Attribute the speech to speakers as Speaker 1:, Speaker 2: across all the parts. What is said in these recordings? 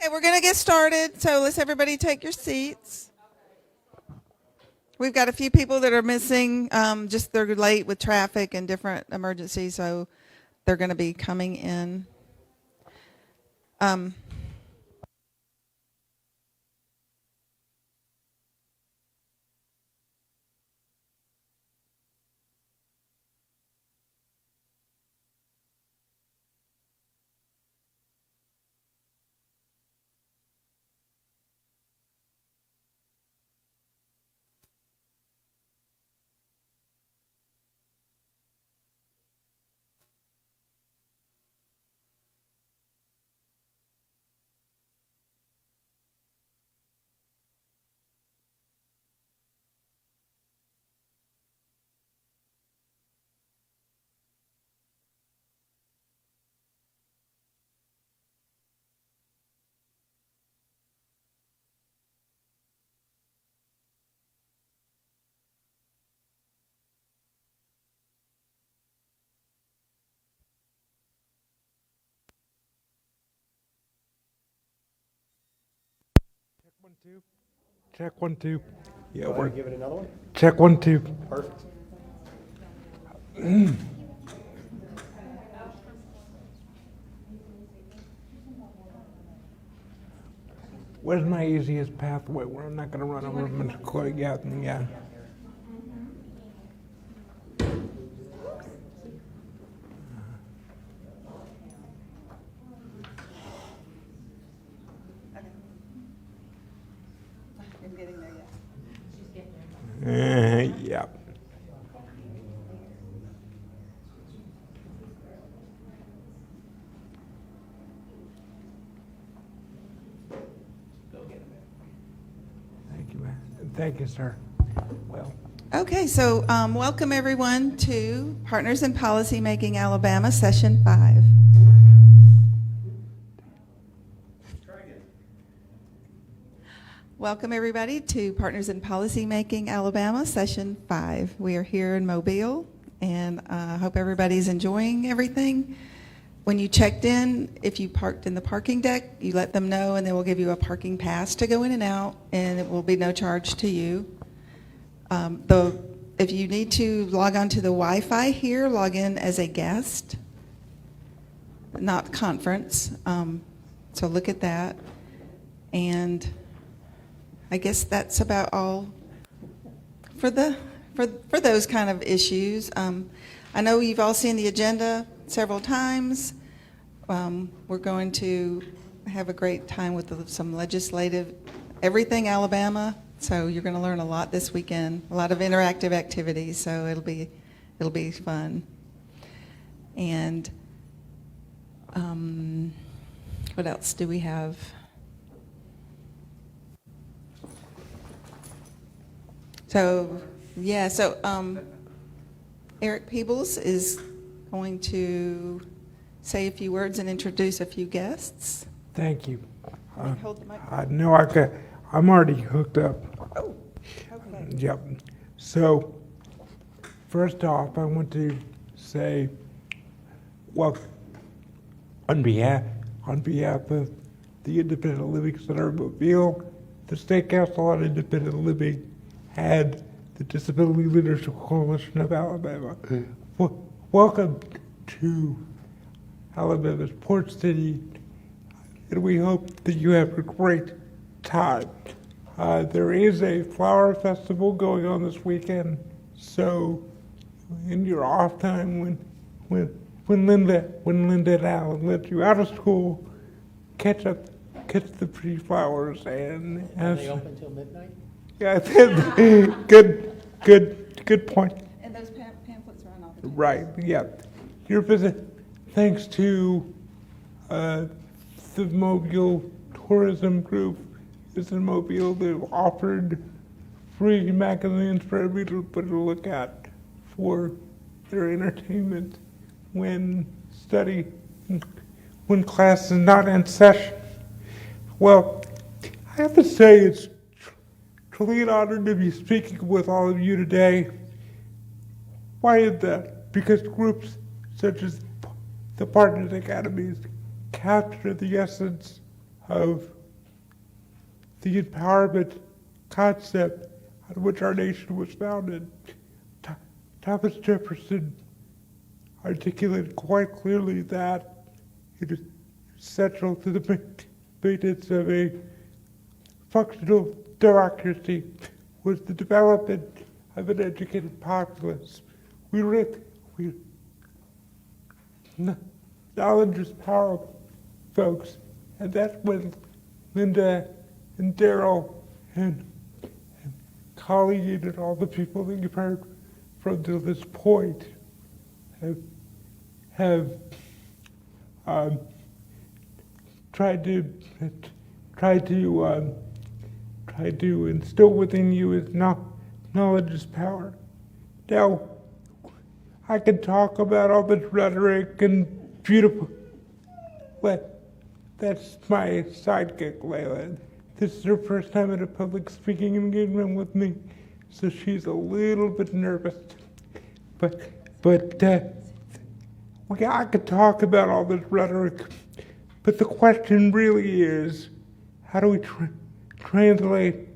Speaker 1: Okay, we're going to get started, so let's everybody take your seats. We've got a few people that are missing, just they're late with traffic and different emergencies, so they're going to be coming in.
Speaker 2: Check 1 2. Check 1 2. Yeah,
Speaker 3: we're give it another one.
Speaker 2: Check 1 2.
Speaker 3: Perfect.
Speaker 2: Where's my easiest pathway where I'm not going to run over Mr. Coy? Yeah.
Speaker 1: I'm getting there yet.
Speaker 2: Yeah. Thank you, man. Thank you, sir. Well.
Speaker 1: Okay, so welcome everyone to Partners in Policy Making Alabama, Session 5. Welcome everybody to Partners in Policy Making Alabama, Session 5. We are here in Mobile, and I hope everybody's enjoying everything. When you checked in, if you parked in the parking deck, you let them know, and they will give you a parking pass to go in and out, and it will be no charge to you. If you need to log on to the Wi-Fi here, log in as a guest, not conference. So look at that. And I guess that's about all for those kind of issues. I know you've all seen the agenda several times. We're going to have a great time with some legislative, everything Alabama. So you're going to learn a lot this weekend, a lot of interactive activities. So it'll be fun. And what else do we have? So Eric Peebles is going to say a few words and introduce a few guests.
Speaker 2: Thank you.
Speaker 1: Hold the mic.
Speaker 2: I'm already hooked up.
Speaker 1: Oh, okay.
Speaker 2: Yep. So, first off, I want to say, well, on behalf of the Independent Living Center of Mobile, the State Council on Independent Living, and the Disability Leadership Coalition of Alabama, welcome to Alabama's Port City, and we hope that you have a great time. There is a flower festival going on this weekend, so in your off time, when Linda and Alan let you out of school, catch the pretty flowers and.
Speaker 3: Are they open until midnight?
Speaker 2: Yeah, good point.
Speaker 1: And those pamphlets are on all the tables.
Speaker 2: Right. Yeah, your visit, thanks to the Mobile Tourism Group. Is in Mobile. They've offered free magazines for everybody to look at for their entertainment when class is not in session. Well, I have to say it's truly an honor to be speaking with all of you today. Why is that? Because groups such as the Partners Academies capture the essence of the empowerment concept on which our nation was founded. Thomas Jefferson articulated quite clearly that it is central to the maintenance of a functional democracy was the development of an educated populace. Knowledge is power, folks, and that's when Linda and Daryl and Colleen and all the people that you've heard from to this point have tried to instill within you is knowledge is power. Now, I could talk about all this rhetoric and beautiful, but that's my sidekick, Layla. This is her first time at a public speaking engagement with me, so she's a little bit nervous. But I could talk about all this rhetoric, but the question really is, how do we translate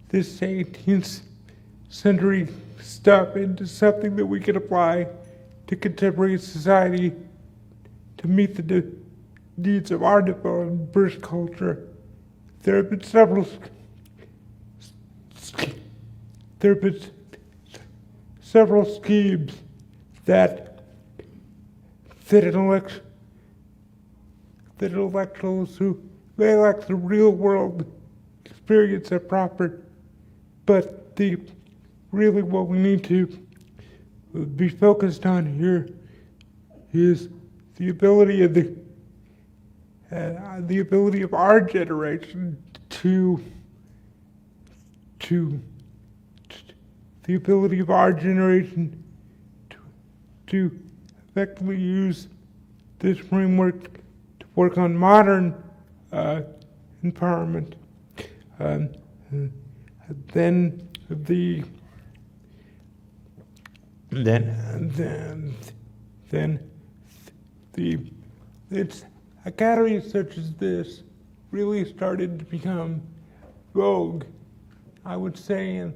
Speaker 2: this 18th century stuff into something that we can apply to contemporary society to meet the needs of our diverse culture? There have been several schemes that intellectuals who may lack the real world experience have proffered, but really what we need to be focused on here is the ability of our generation to effectively use this framework to work on modern empowerment. It's academies such as this really started to become vogue. I would say,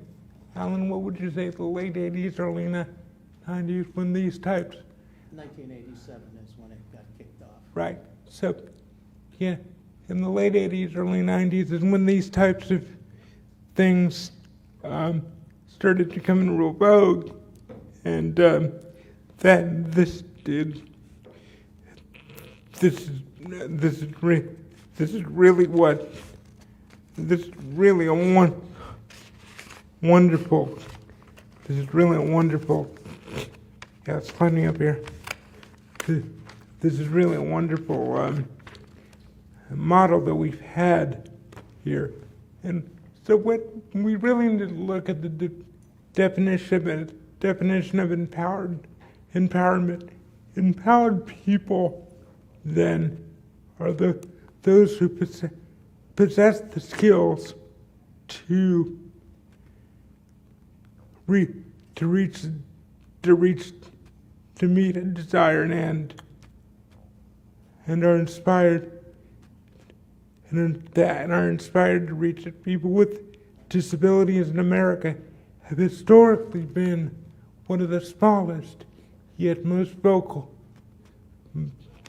Speaker 2: Alan, what would you say, the late 80s, early 90s, when these types?
Speaker 3: 1987 is when it got kicked off.
Speaker 2: Right. So, yeah, in the late 80s, early 90s is when these types of things started to come in real vogue, and this is really a wonderful. This is really a wonderful. Yeah, it's climbing up here. This is really a wonderful model that we've had here, and so what we really need to look at the definition of empowerment. Empowered people then are those who possess the skills to meet a desire and end, and are inspired to reach it. People with disabilities in America have historically been one of the smallest yet most vocal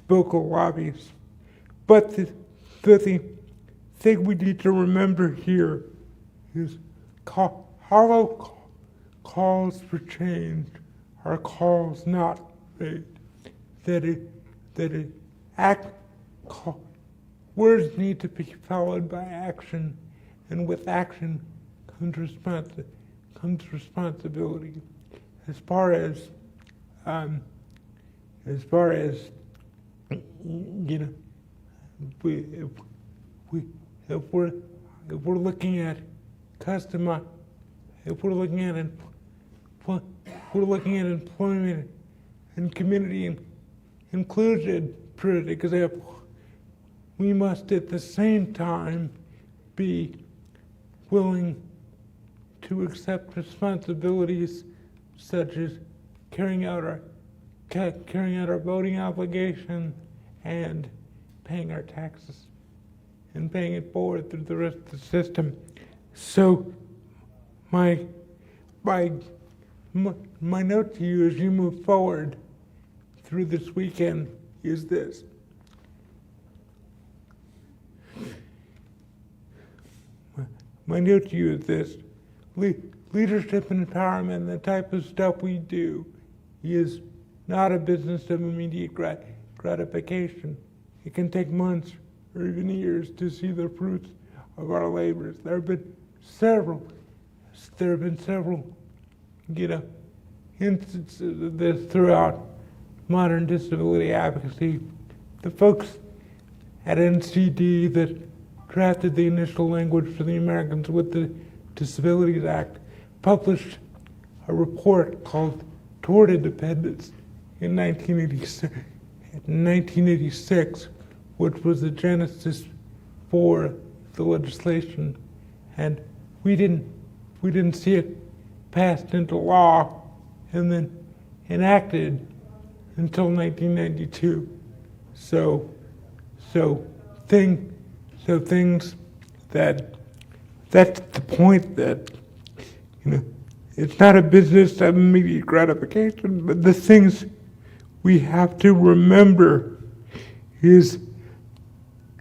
Speaker 2: lobbies. But the thing we need to remember here is hollow calls for change are calls not made. Words need to be followed by action, and with action comes responsibility. As far as you know, if we're looking at employment and community inclusion, for example, we must at the same time be willing to accept responsibilities such as carrying out our voting obligation and paying our taxes. and paying it forward through the rest of the system. So my note to you as you move forward through this weekend is this. My note to you is this. Leadership and empowerment, the type of stuff we do, is not a business of immediate gratification. It can take months or even years to see the fruits of our labors. There have been several, instances of this throughout modern disability advocacy. The folks at NCD that drafted the initial language for the Americans with the Disabilities Act published a report called Toward Independence in 1986, which was the genesis for the legislation, and we didn't see it passed into law and then enacted until 1992. So things that's the point, that it's not a business of immediate gratification, but the things we have to remember is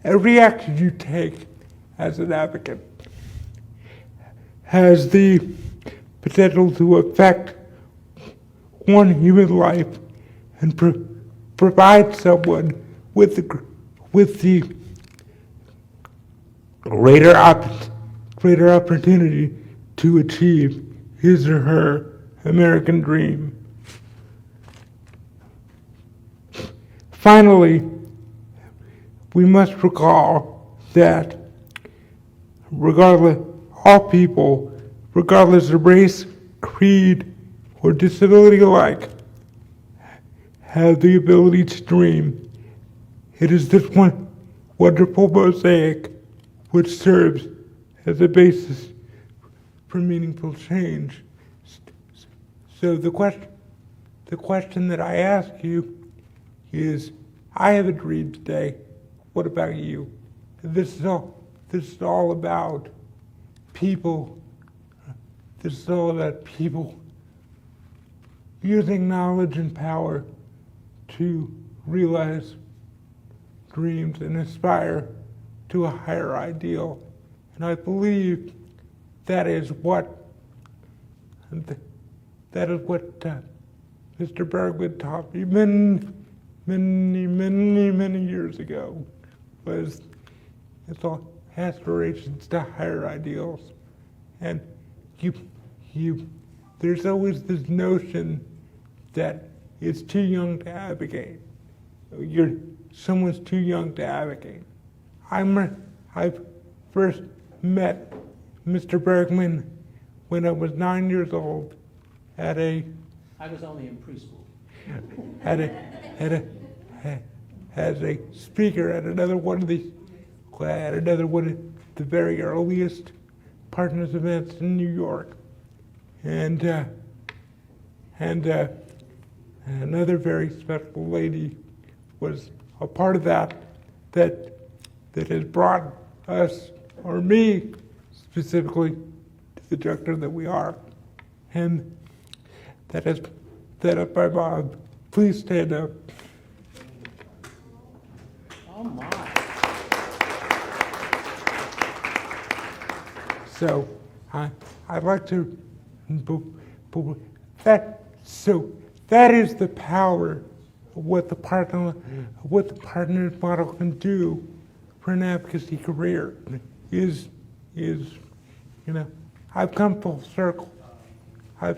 Speaker 2: every action you take as an advocate has the potential to affect one human life and provide someone with the greater opportunity to achieve his or her American dream. Finally, we must recall that all people, regardless of race, creed, or disability alike, have the ability to dream. It is this one wonderful mosaic which serves as a basis for meaningful change. So the question that I ask you is, I have a dream today. What about you? This is all about people. This is all about people using knowledge and power to realize dreams and aspire to a higher ideal. And I believe that is what Mr. Bergman taught me many years ago, was it's all aspirations to higher ideals. And there's always this notion that it's too young to advocate. Someone's too young to advocate. I first met Mr. Bergman when I was 9 years old I was only in preschool. As a speaker at another one of the very earliest partners events in New York, and another very special lady was a part of that has brought us, or me specifically, to the juncture that we are. And that is my mom. Please stand up.
Speaker 3: Oh my.
Speaker 2: So I'd like to that is the power of what the partners model can do for an advocacy career. I've come full circle. I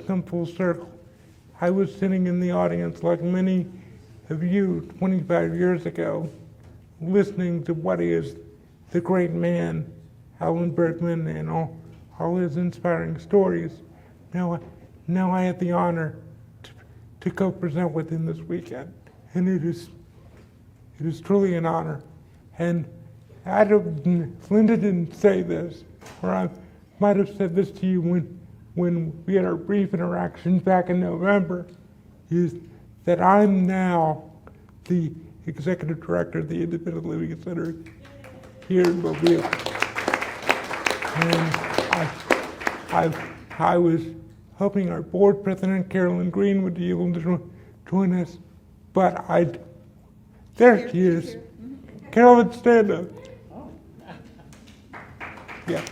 Speaker 2: was sitting in the audience like many of you 25 years ago, listening to what is the great man, Alan Bergman, and all his inspiring stories. Now I have the honor to co-present with him this weekend, and it is truly an honor. And Linda didn't say this, or I might have said this to you when we had our brief interactions back in November, is that I'm now the executive director of the Independent Living Center here in Mobile. And I was hoping our board president, Carolyn Green, would be able to join us, but there she is. Carolyn, stand up. Yeah.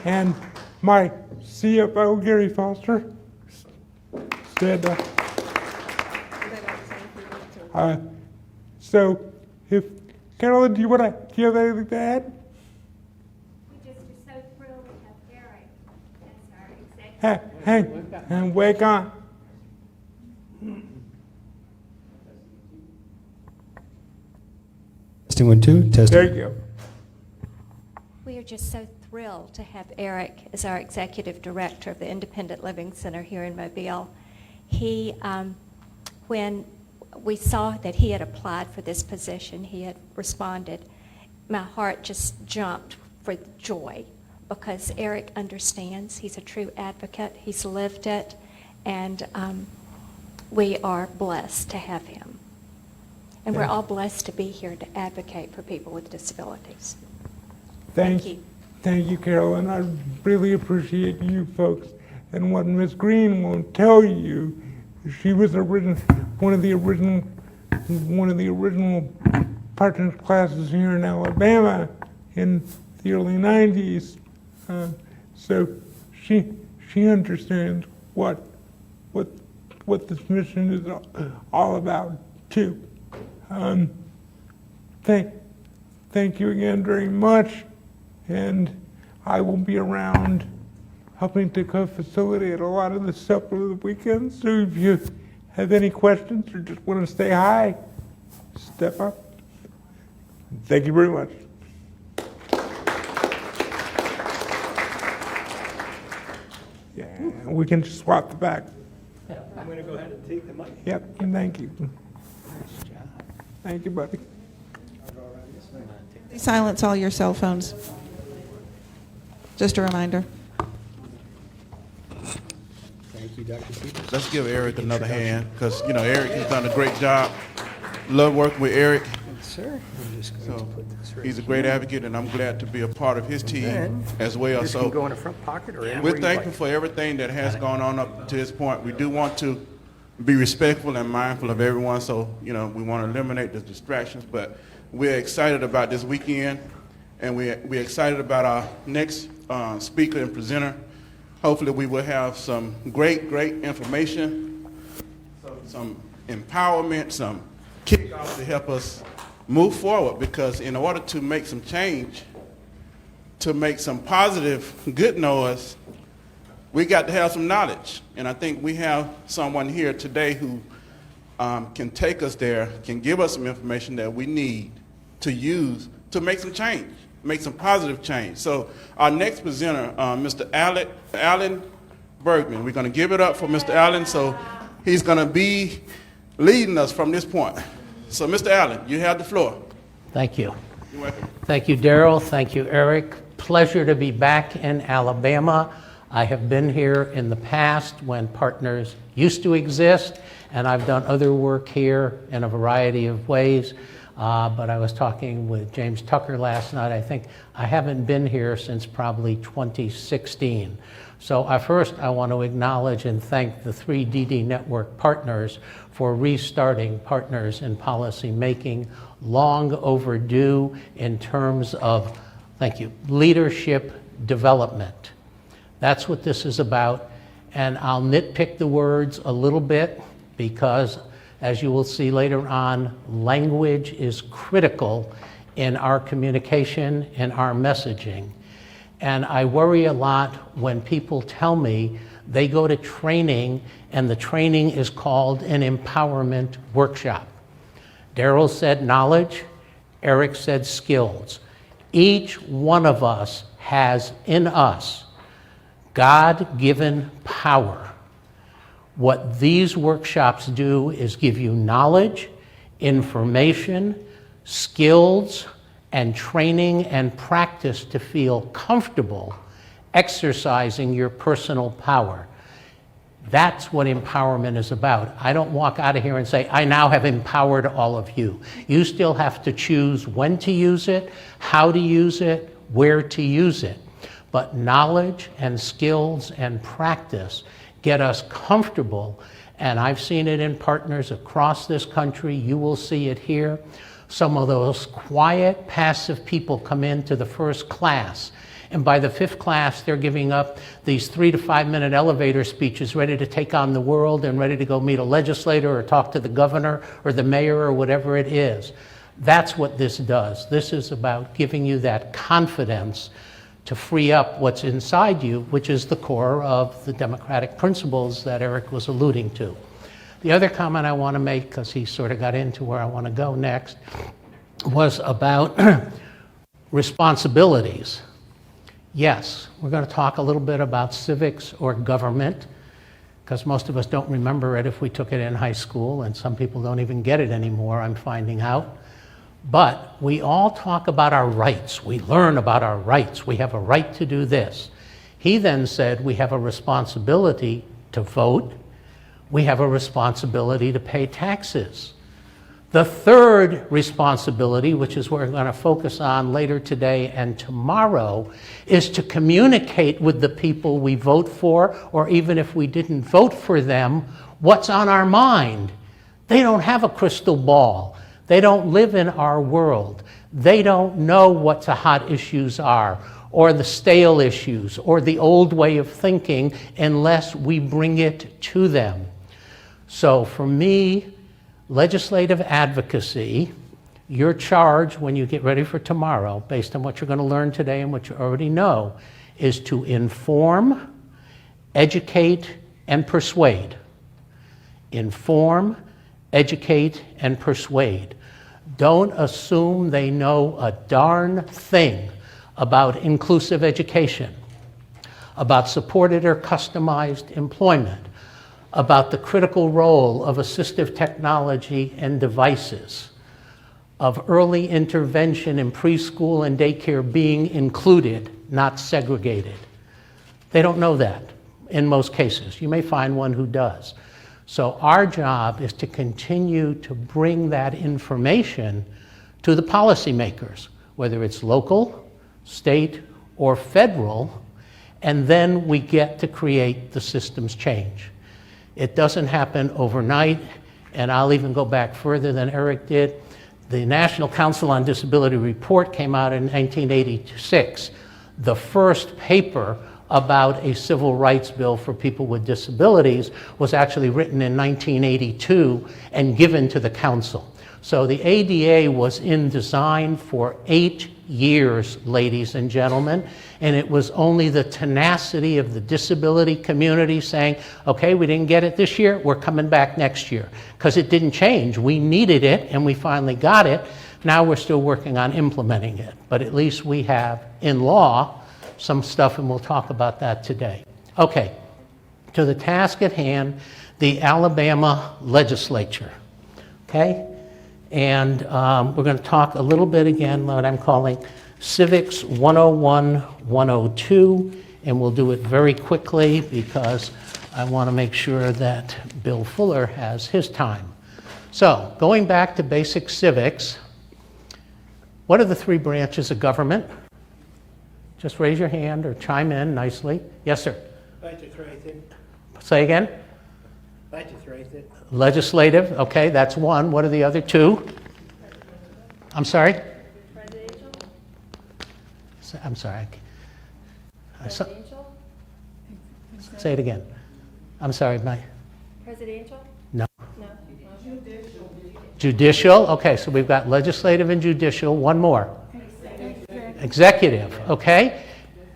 Speaker 2: And my CFO, Gary Foster, stand up. So, if Carolyn, do you have anything to add?
Speaker 4: We just are so thrilled to have Eric as our executive.
Speaker 2: Hey, and wake on.
Speaker 5: Testing 1, 2, testing.
Speaker 2: There you go.
Speaker 4: We are just so thrilled to have Eric as our executive director of the Independent Living Center here in Mobile. He, when we saw that he had applied for this position, he had responded, my heart just jumped for joy because Eric understands. He's a true advocate. He's lived it, and we are blessed to have him. And we're all blessed to be here to advocate for people with disabilities. Thank you.
Speaker 2: Thank you, Carolyn. I really appreciate you folks. And what Ms. Green won't tell you, she was one of the original partners classes here in Alabama in the early 90s. So she understands what this mission is all about too. Thank you again very much, and I will be around helping to co-facilitate a lot of the stuff over the weekend. So if you have any questions or just want to say hi, step up. Thank you very much. Yeah, we can just swap the back.
Speaker 5: I'm going to go ahead and take the mic.
Speaker 2: Yep, and thank you.
Speaker 3: Nice job.
Speaker 2: Thank you, buddy.
Speaker 1: Silence all your cell phones. Just a reminder.
Speaker 5: Thank you, Dr. Peters.
Speaker 6: Let's give Eric another hand, because, Eric has done a great job. Love working with Eric.
Speaker 5: Sir, I'm just going to
Speaker 6: So
Speaker 5: put this right
Speaker 6: he's a great
Speaker 5: here.
Speaker 6: advocate, and I'm glad to be a part of his team
Speaker 5: then
Speaker 6: as well.
Speaker 5: This can go
Speaker 6: So
Speaker 5: in a front pocket or anywhere
Speaker 6: we're
Speaker 5: you
Speaker 6: thankful
Speaker 5: like.
Speaker 6: for everything that has gone on up to this point. We do want to be respectful and mindful of everyone, so, we want to eliminate the distractions, but we're excited about this weekend, and we're excited about our next speaker and presenter. Hopefully we will have some great information, some empowerment, some kickoff to help us move forward, because in order to make some change, to make some positive, good noise, we got to have some knowledge. And I think we have someone here today who can take us there, can give us some information that we need to use to make some change, make some positive change. So our next presenter, Mr. Alan Bergman. We're going to give it up for Mr. Allen. So he's going to be leading us from this point. So Mr. Allen, you have the floor.
Speaker 7: Thank you.
Speaker 6: You're welcome.
Speaker 7: Thank you, Daryl. Thank you, Eric. Pleasure to be back in Alabama. I have been here in the past when partners used to exist, and I've done other work here in a variety of ways. But I was talking with James Tucker last night. I think I haven't been here since probably 2016. So I want to acknowledge and thank the 3 DD Network partners for restarting Partners in Policy Making, long overdue in terms of, thank you, leadership development. That's what this is about. And I'll nitpick the words a little bit because, as you will see later on, language is critical in our communication and our messaging. And I worry a lot when people tell me they go to training and the training is called an empowerment workshop. Daryl said knowledge, Eric said skills. Each one of us has in us God-given power. What these workshops do is give you knowledge, information, skills, and training and practice to feel comfortable exercising your personal power. That's what empowerment is about. I don't walk out of here and say, I now have empowered all of you. You still have to choose when to use it, how to use it, where to use it. But knowledge and skills and practice get us comfortable, and I've seen it in partners across this country. You will see it here. Some of those quiet, passive people come into the first class, and by the 5th class, they're giving up these 3 to 5 minute elevator speeches, ready to take on the world and ready to go meet a legislator or talk to the governor or the mayor or whatever it is. That's what this does. This is about giving you that confidence to free up what's inside you, which is the core of the democratic principles that Eric was alluding to. The other comment I want to make, because he sort of got into where I want to go next, was about responsibilities. Yes, we're going to talk a little bit about civics or government, because most of us don't remember it if we took it in high school, and some people don't even get it anymore, I'm finding out. But we all talk about our rights. We learn about our rights. We have a right to do this. He then said we have a responsibility to vote. We have a responsibility to pay taxes. The third responsibility, which is what we're going to focus on later today and tomorrow, is to communicate with the people we vote for, or even if we didn't vote for them, what's on our mind. They don't have a crystal ball. They don't live in our world. They don't know what the hot issues are, or the stale issues, or the old way of thinking, unless we bring it to them. So for me, legislative advocacy, your charge when you get ready for tomorrow, based on what you're going to learn today and what you already know, is to inform, educate, and persuade. Inform, educate, and persuade. Don't assume they know a darn thing about inclusive education, about supported or customized employment, about the critical role of assistive technology and devices, of early intervention in preschool and daycare being included, not segregated. They don't know that in most cases. You may find one who does. So our job is to continue to bring that information to the policymakers, whether it's local, state, or federal, and then we get to create the systems change. It doesn't happen overnight, and I'll even go back further than Eric did. The National Council on Disability report came out in 1986. The first paper about a civil rights bill for people with disabilities was actually written in 1982 and given to the council. So the ADA was in design for 8 years, ladies and gentlemen, and it was only the tenacity of the disability community saying, okay, we didn't get it this year, we're coming back next year, because it didn't change. We needed it, and we finally got it. Now we're still working on implementing it, but at least we have, in law, some stuff, and we'll talk about that today. Okay, to the task at hand, the Alabama legislature, okay? And we're going to talk a little bit again what I'm calling Civics 101, 102, and we'll do it very quickly because I want to make sure that Bill Fuller has his time. So, going back to basic civics, what are the 3 branches of government? Just raise your hand or chime in nicely. Yes, sir. Say again? Legislative, okay, that's one. What are the other 2? I'm sorry?
Speaker 8: Presidential?
Speaker 7: I'm sorry.
Speaker 8: Presidential?
Speaker 7: Say it again. I'm sorry, Mike.
Speaker 8: Presidential?
Speaker 7: No.
Speaker 8: No.
Speaker 7: Judicial, okay, so we've got legislative and judicial. One more. Executive, okay?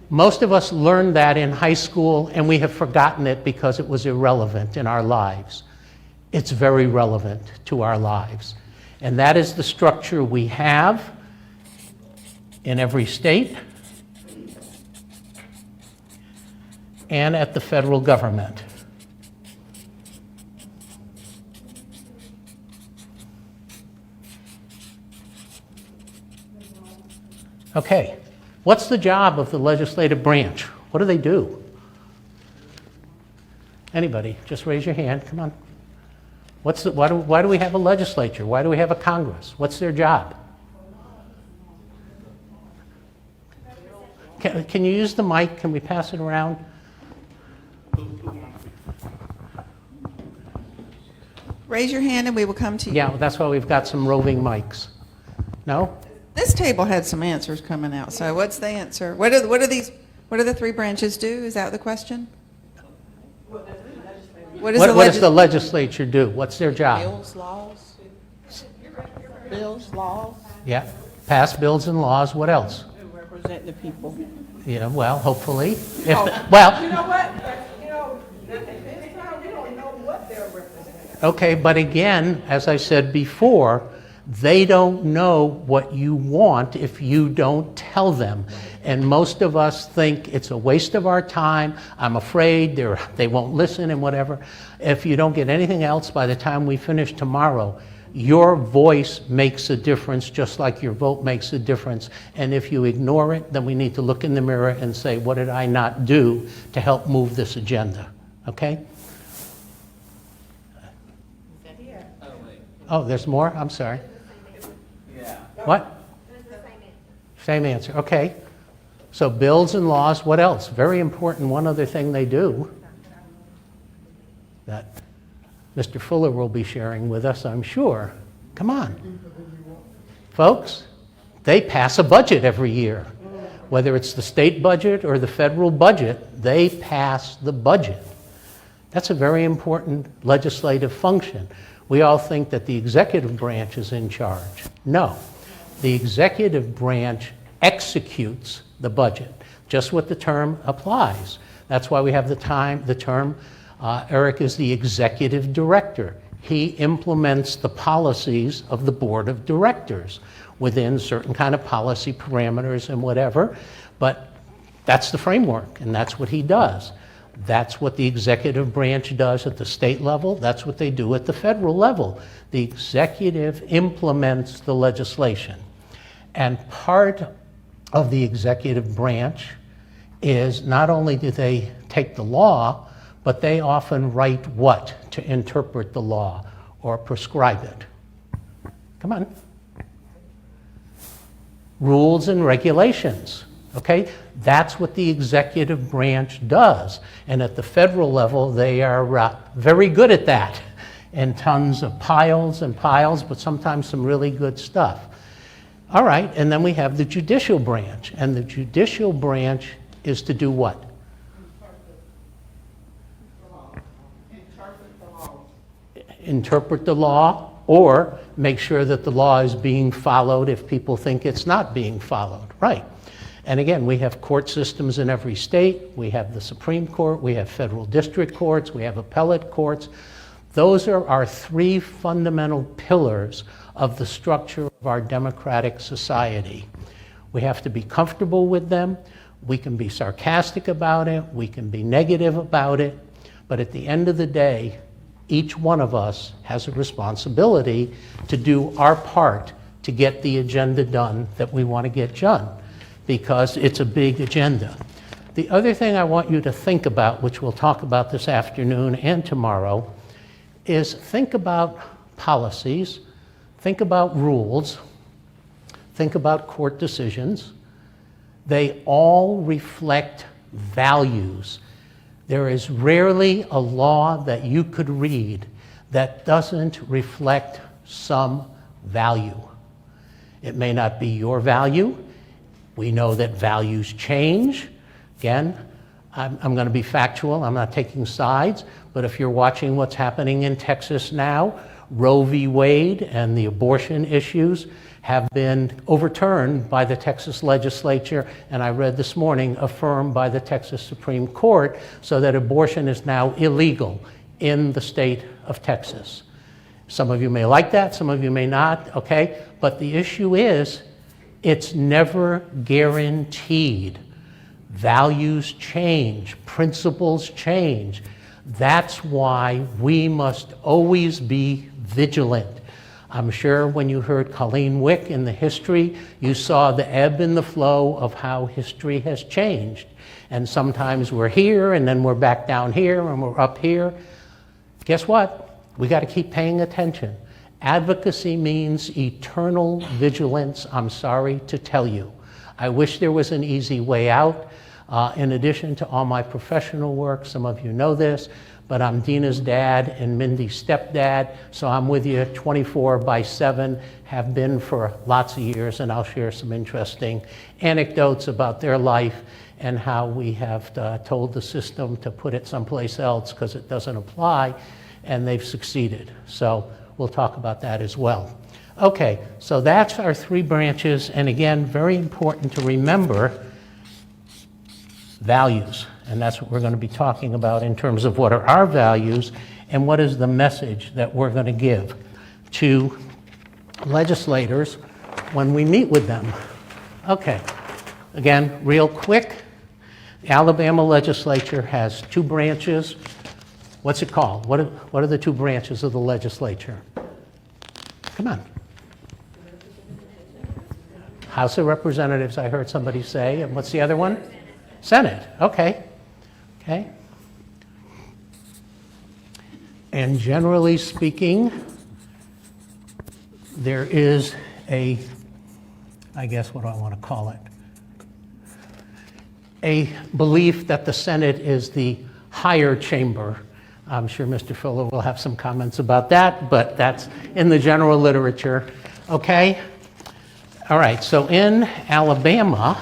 Speaker 7: Most of us learned that in high school, and we have forgotten it because it was irrelevant in our lives. It's very relevant to our lives. And that is the structure we have in every state and at the federal government. Okay, what's the job of the legislative branch? What do they do? Anybody, just raise your hand, come on. Why do we have a legislature? Why do we have a Congress? What's their job? Can you use the mic? Can we pass it around?
Speaker 1: Raise your hand and we will come to you.
Speaker 7: Yeah, that's why we've got some roving mics. No?
Speaker 1: This table had some answers coming out. So what's the answer? What do the three branches do? Is that the question? What
Speaker 7: What does the legislature do? What's their job?
Speaker 3: Bills, laws? Bills, laws?
Speaker 7: Yeah, pass bills and laws. What else?
Speaker 3: Represent the people.
Speaker 7: Yeah, well, hopefully. If
Speaker 3: You
Speaker 7: well,
Speaker 3: know what? At this time, we don't know what they're representing.
Speaker 7: okay, but again, as I said before, they don't know what you want if you don't tell them. And most of us think it's a waste of our time. I'm afraid they won't listen and whatever. If you don't get anything else by the time we finish tomorrow, your voice makes a difference just like your vote makes a difference. And if you ignore it, then we need to look in the mirror and say, what did I not do to help move this agenda? Okay? Oh, there's more? I'm sorry. What? Same answer. Okay. So bills and laws, what else? Very important, one other thing they do that Mr. Fuller will be sharing with us, I'm sure. Come on. Folks, they pass a budget every year. Whether it's the state budget or the federal budget, they pass the budget. That's a very important legislative function. We all think that the executive branch is in charge. No. The executive branch executes the budget, just what the term applies. That's why we have the term, Eric is the executive director. He implements the policies of the board of directors within certain kind of policy parameters and whatever, but that's the framework, and that's what he does. That's what the executive branch does at the state level. That's what they do at the federal level. The executive implements the legislation. And part of the executive branch is not only do they take the law, but they often write what to interpret the law or prescribe it. Come on. Rules and regulations. Okay? That's what the executive branch does. And at the federal level, they are very good at that. And tons of piles and piles, but sometimes some really good stuff. All right, and then we have the judicial branch. And the judicial branch is to do what? Interpret the law, or make sure that the law is being followed if people think it's not being followed. Right. And again, we have court systems in every state. We have the Supreme Court. We have federal district courts. We have appellate courts. Those are our three fundamental pillars of the structure of our democratic society. We have to be comfortable with them. We can be sarcastic about it. We can be negative about it. But at the end of the day, each one of us has a responsibility to do our part to get the agenda done that we want to get done, because it's a big agenda. The other thing I want you to think about, which we'll talk about this afternoon and tomorrow, is think about policies, think about rules, think about court decisions. They all reflect values. There is rarely a law that you could read that doesn't reflect some value. It may not be your value. We know that values change. Again, I'm going to be factual. I'm not taking sides. But if you're watching what's happening in Texas now, Roe v. Wade and the abortion issues have been overturned by the Texas legislature, and I read this morning affirmed by the Texas Supreme Court, so that abortion is now illegal in the state of Texas. Some of you may like that, some of you may not, okay? But the issue is, it's never guaranteed. Values change, principles change. That's why we must always be vigilant. I'm sure when you heard Colleen Wick in the history, you saw the ebb and the flow of how history has changed. And sometimes we're here, and then we're back down here, and we're up here. Guess what? We got to keep paying attention. Advocacy means eternal vigilance, I'm sorry to tell you. I wish there was an easy way out. In addition to all my professional work, some of you know this, but I'm Dina's dad and Mindy's stepdad, so I'm with you 24/7, have been for lots of years, and I'll share some interesting anecdotes about their life and how we have told the system to put it someplace else because it doesn't apply, and they've succeeded. So we'll talk about that as well. Okay, so that's our 3 branches, and again, very important to remember values. And that's what we're going to be talking about in terms of what are our values and what is the message that we're going to give to legislators when we meet with them. Okay, again, real quick, the Alabama legislature has 2 branches. What's it called? What are the 2 branches of the legislature? Come on. House of Representatives, I heard somebody say. And what's the other one? Senate. Okay. Okay. And generally speaking, there is a, I guess what do I want to call it? A belief that the Senate is the higher chamber. I'm sure Mr. Fuller will have some comments about that, but that's in the general literature. Okay? All right, so in Alabama,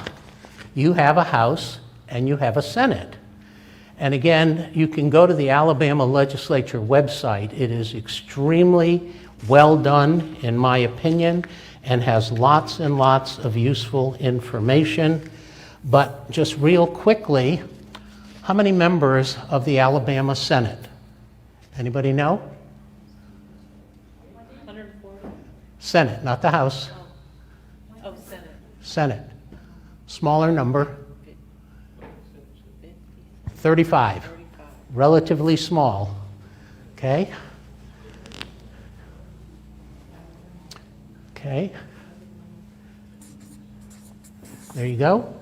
Speaker 7: you have a House and you have a Senate. And again, you can go to the Alabama legislature website. It is extremely well done, in my opinion, and has lots and lots of useful information. But just real quickly, how many members of the Alabama Senate? Anybody know?
Speaker 8: 140.
Speaker 7: Senate, not the House.
Speaker 8: Oh, Senate.
Speaker 7: Senate. Smaller number. 35. Relatively small. Okay? Okay. There you go.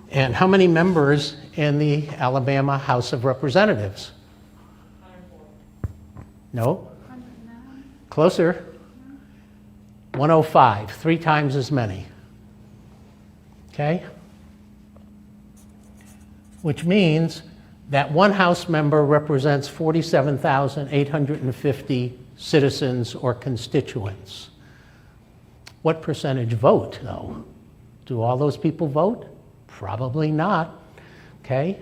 Speaker 7: And how many members in the Alabama House of Representatives? No? Closer. 105, 3 times as many. Okay? Which means that one House member represents 47,850 citizens or constituents. What percentage vote, though? Do all those people vote? Probably not. Okay?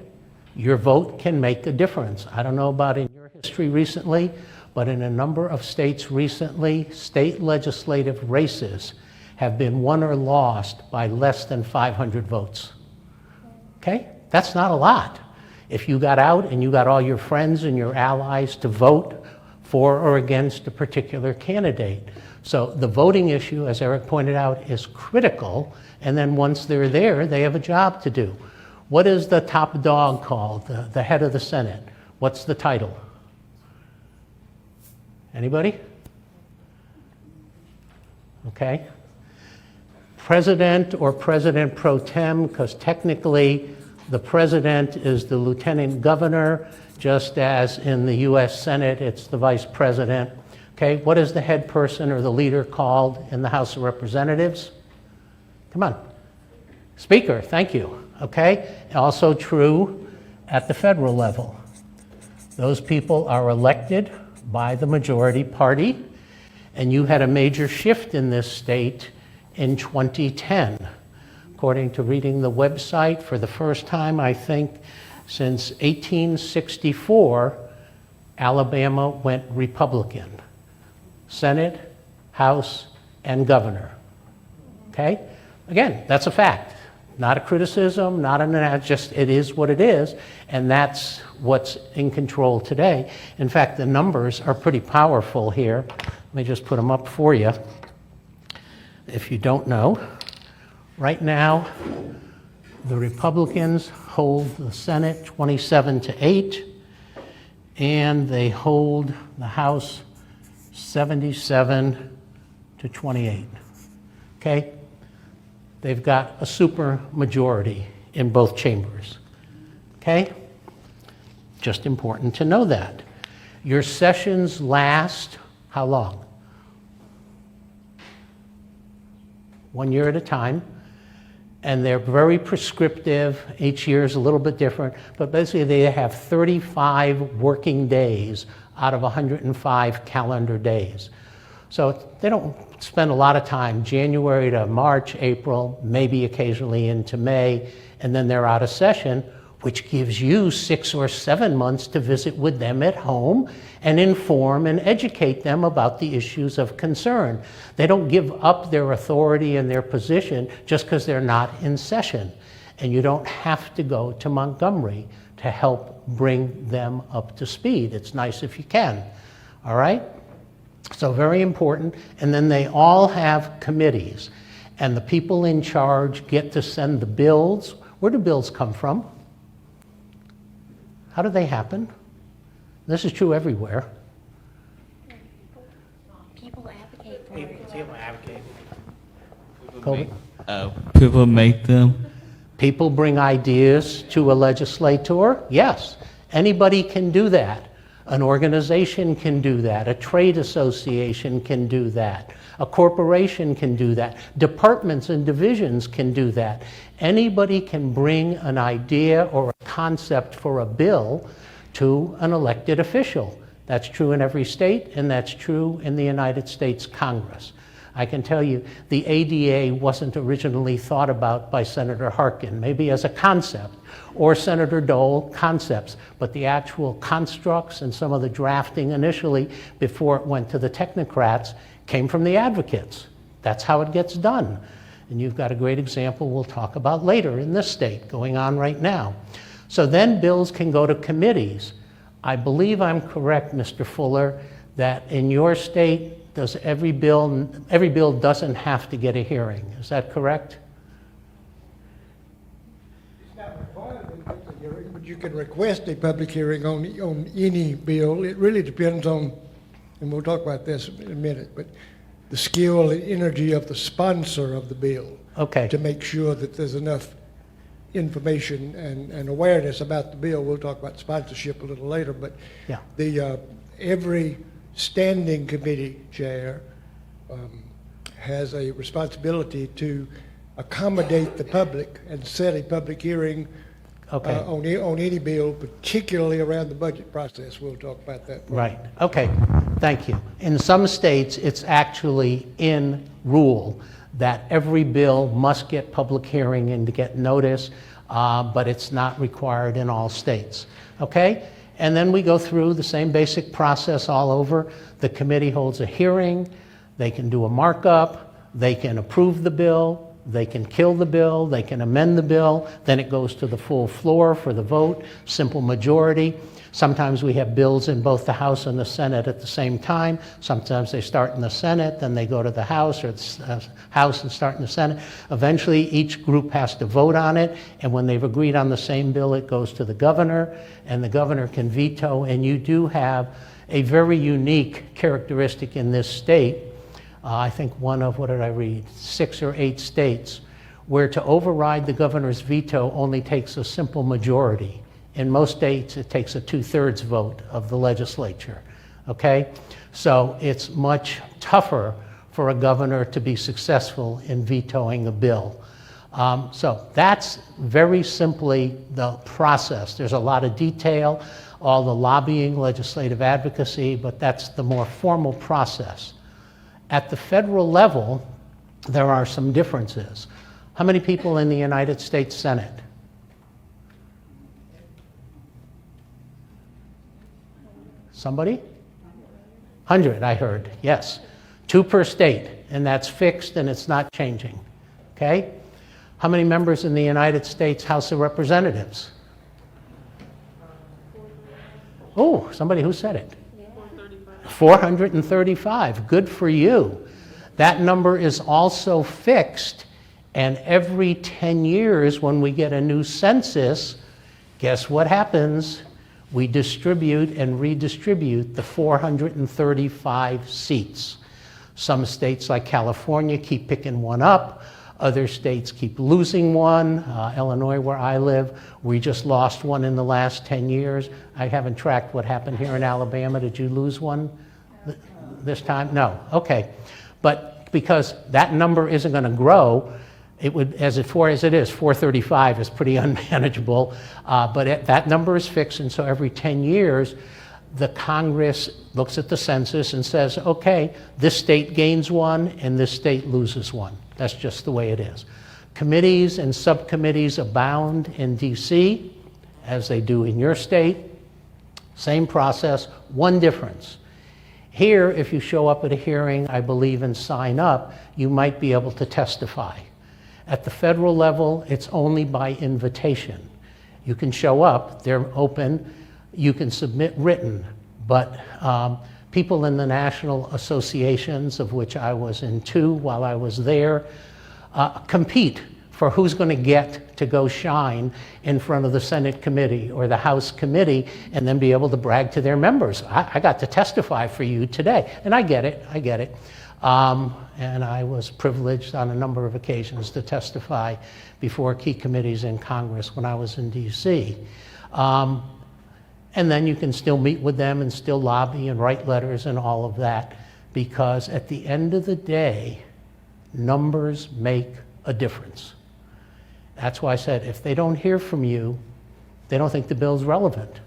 Speaker 7: Your vote can make a difference. I don't know about in your history recently, but in a number of states recently, state legislative races have been won or lost by less than 500 votes. Okay? That's not a lot. If you got out and you got all your friends and your allies to vote for or against a particular candidate. So the voting issue, as Eric pointed out, is critical, and then once they're there, they have a job to do. What is the top dog called, the head of the Senate? What's the title? Anybody? Okay. President or President pro tem, because technically the president is the lieutenant governor, just as in the US Senate, it's the vice president. Okay, what is the head person or the leader called in the House of Representatives? Come on. Speaker, thank you. Okay, also true at the federal level. Those people are elected by the majority party, and you had a major shift in this state in 2010. According to reading the website, for the first time, I think, since 1864, Alabama went Republican. Senate, House, and governor. Okay? Again, that's a fact. Not a criticism, not an, just it is what it is, and that's what's in control today. In fact, the numbers are pretty powerful here. Let me just put them up for you. If you don't know, right now, the Republicans hold the Senate 27-8, and they hold the House 77-4. to 28. Okay? They've got a super majority in both chambers. Okay? Just important to know that. Your sessions last how long? 1 year at a time. And they're very prescriptive. Each year is a little bit different, but basically they have 35 working days out of 105 calendar days. So they don't spend a lot of time, January to March, April, maybe occasionally into May, and then they're out of session, which gives you 6 or 7 months to visit with them at home and inform and educate them about the issues of concern. They don't give up their authority and their position just because they're not in session. And you don't have to go to Montgomery to help bring them up to speed. It's nice if you can, all right? So very important. And then they all have committees. And the people in charge get to send the bills. Where do bills come from? How do they happen? This is true everywhere.
Speaker 8: People advocate for it.
Speaker 5: People advocate.
Speaker 7: Colby?
Speaker 9: People make them.
Speaker 7: People bring ideas to a legislator? Yes. Anybody can do that. An organization can do that. A trade association can do that. A corporation can do that. Departments and divisions can do that. Anybody can bring an idea or a concept for a bill to an elected official. That's true in every state, and that's true in the United States Congress. I can tell you the ADA wasn't originally thought about by Senator Harkin, maybe as a concept, or Senator Dole, concepts, but the actual constructs and some of the drafting initially before it went to the technocrats came from the advocates. That's how it gets done. And you've got a great example we'll talk about later in this state going on right now. So then bills can go to committees. I believe I'm correct, Mr. Fuller, that in your state, does every bill doesn't have to get a hearing. Is that correct?
Speaker 10: It's not required to get a hearing, but you can request a public hearing on any bill. It really depends on, and we'll talk about this in a minute, but the skill and energy of the sponsor of the bill.
Speaker 7: Okay.
Speaker 10: To make sure that there's enough information and awareness about the bill. We'll talk about sponsorship a little later, but
Speaker 7: Yeah.
Speaker 10: the every standing committee chair has a responsibility to accommodate the public and set a public hearing
Speaker 7: Okay.
Speaker 10: on any bill, particularly around the budget process. We'll talk about that.
Speaker 7: Right, okay, thank you. In some states, it's actually in rule that every bill must get public hearing and to get notice, but it's not required in all states, okay? And then we go through the same basic process all over. The committee holds a hearing, they can do a markup, they can approve the bill, they can kill the bill, they can amend the bill, then it goes to the full floor for the vote, simple majority. Sometimes we have bills in both the House and the Senate at the same time. Sometimes they start in the Senate, then they go to the House, or the House and start in the Senate. Eventually, each group has to vote on it, and when they've agreed on the same bill, it goes to the governor, and the governor can veto, and you do have a very unique characteristic in this state. I think one of, what did I read, 6 or 8 states, where to override the governor's veto only takes a simple majority. In most states, it takes a 2/3 vote of the legislature, okay? So it's much tougher for a governor to be successful in vetoing a bill. So that's very simply the process. There's a lot of detail, all the lobbying, legislative advocacy, but that's the more formal process. At the federal level, there are some differences. How many people in the United States Senate? Somebody? 100, I heard, yes. 2 per state, and that's fixed and it's not changing, okay? How many members in the United States House of Representatives? Oh, somebody who said it? 435, good for you. That number is also fixed, and every 10 years when we get a new census, guess what happens? We distribute and redistribute the 435 seats. Some states like California keep picking one up. Other states keep losing one. Illinois, where I live, we just lost one in the last 10 years. I haven't tracked what happened here in Alabama. Did you lose one this time? No. Okay. But because that number isn't going to grow, it would, as it is, 435 is pretty unmanageable. But that number is fixed, and so every 10 years, the Congress looks at the census and says, okay, this state gains one and this state loses one. That's just the way it is. Committees and subcommittees abound in DC, as they do in your state. Same process, one difference. Here, if you show up at a hearing, I believe, and sign up, you might be able to testify. At the federal level, it's only by invitation. You can show up, they're open, you can submit written, but people in the national associations, of which I was in 2 while I was there, compete for who's going to get to go shine in front of the Senate committee or the House committee and then be able to brag to their members. I got to testify for you today. And I get it. And I was privileged on a number of occasions to testify before key committees in Congress when I was in DC. And then you can still meet with them and still lobby and write letters and all of that, because at the end of the day, numbers make a difference. That's why I said, if they don't hear from you, they don't think the bill's relevant.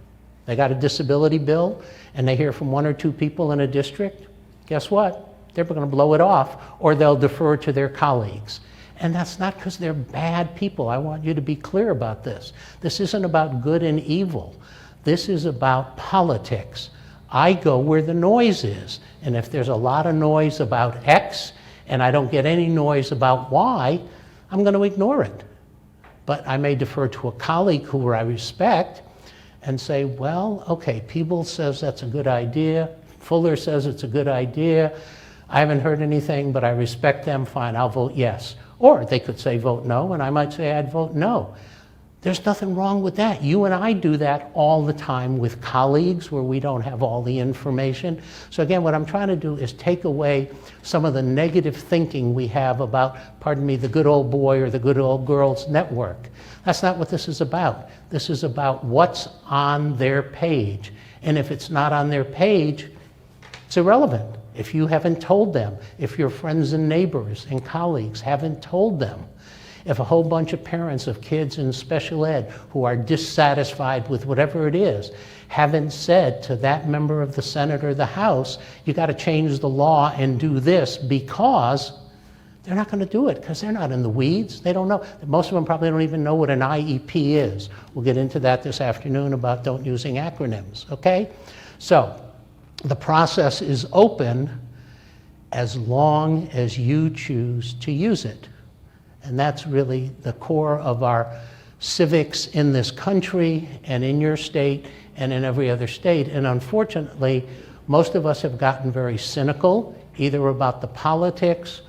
Speaker 7: They got a disability bill and they hear from 1 or 2 people in a district, guess what? They're going to blow it off, or they'll defer to their colleagues. And that's not because they're bad people. I want you to be clear about this. This isn't about good and evil. This is about politics. I go where the noise is. And if there's a lot of noise about X and I don't get any noise about Y, I'm going to ignore it. But I may defer to a colleague who I respect and say, well, okay, Peebles says that's a good idea. Fuller says it's a good idea. I haven't heard anything, but I respect them. Fine, I'll vote yes. Or they could say vote no, and I might say I'd vote no. There's nothing wrong with that. You and I do that all the time with colleagues where we don't have all the information. So again, what I'm trying to do is take away some of the negative thinking we have about, pardon me, the good old boy or the good old girls network. That's not what this is about. This is about what's on their page. And if it's not on their page, it's irrelevant. If you haven't told them, if your friends and neighbors and colleagues haven't told them, if a whole bunch of parents of kids in special ed who are dissatisfied with whatever it is haven't said to that member of the Senate or the House, you got to change the law and do this, because they're not going to do it, because they're not in the weeds. They don't know. Most of them probably don't even know what an IEP is. We'll get into that this afternoon about don't using acronyms, okay? So the process is open as long as you choose to use it. And that's really the core of our civics in this country and in your state and in every other state. And unfortunately, most of us have gotten very cynical, either about the politics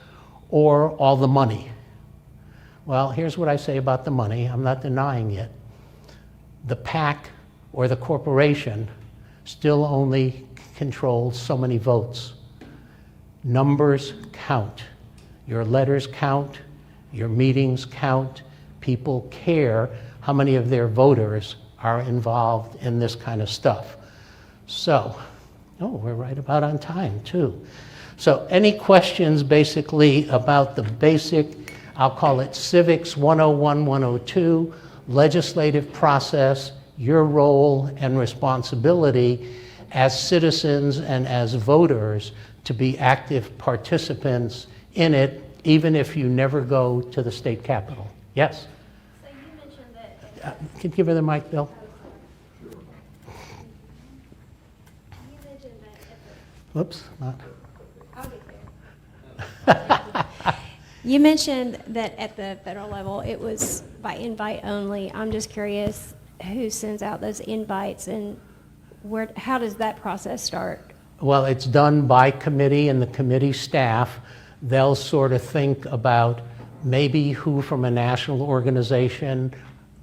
Speaker 7: or all the money. Well, here's what I say about the money. I'm not denying it. The PAC or the corporation still only controls so many votes. Numbers count. Your letters count. Your meetings count. People care how many of their voters are involved in this kind of stuff. So, we're right about on time too. So any questions basically about the basic, I'll call it civics 101, 102, legislative process, your role and responsibility as citizens and as voters to be active participants in it, even if you never go to the state capitol. Yes?
Speaker 8: So you mentioned that.
Speaker 7: Can you give her the mic, Bill?
Speaker 8: You mentioned that.
Speaker 7: Whoops.
Speaker 8: I'll get there. You mentioned that at the federal level it was by invite only. I'm just curious who sends out those invites and how does that process start?
Speaker 7: Well, it's done by committee and the committee staff. They'll sort of think about maybe who from a national organization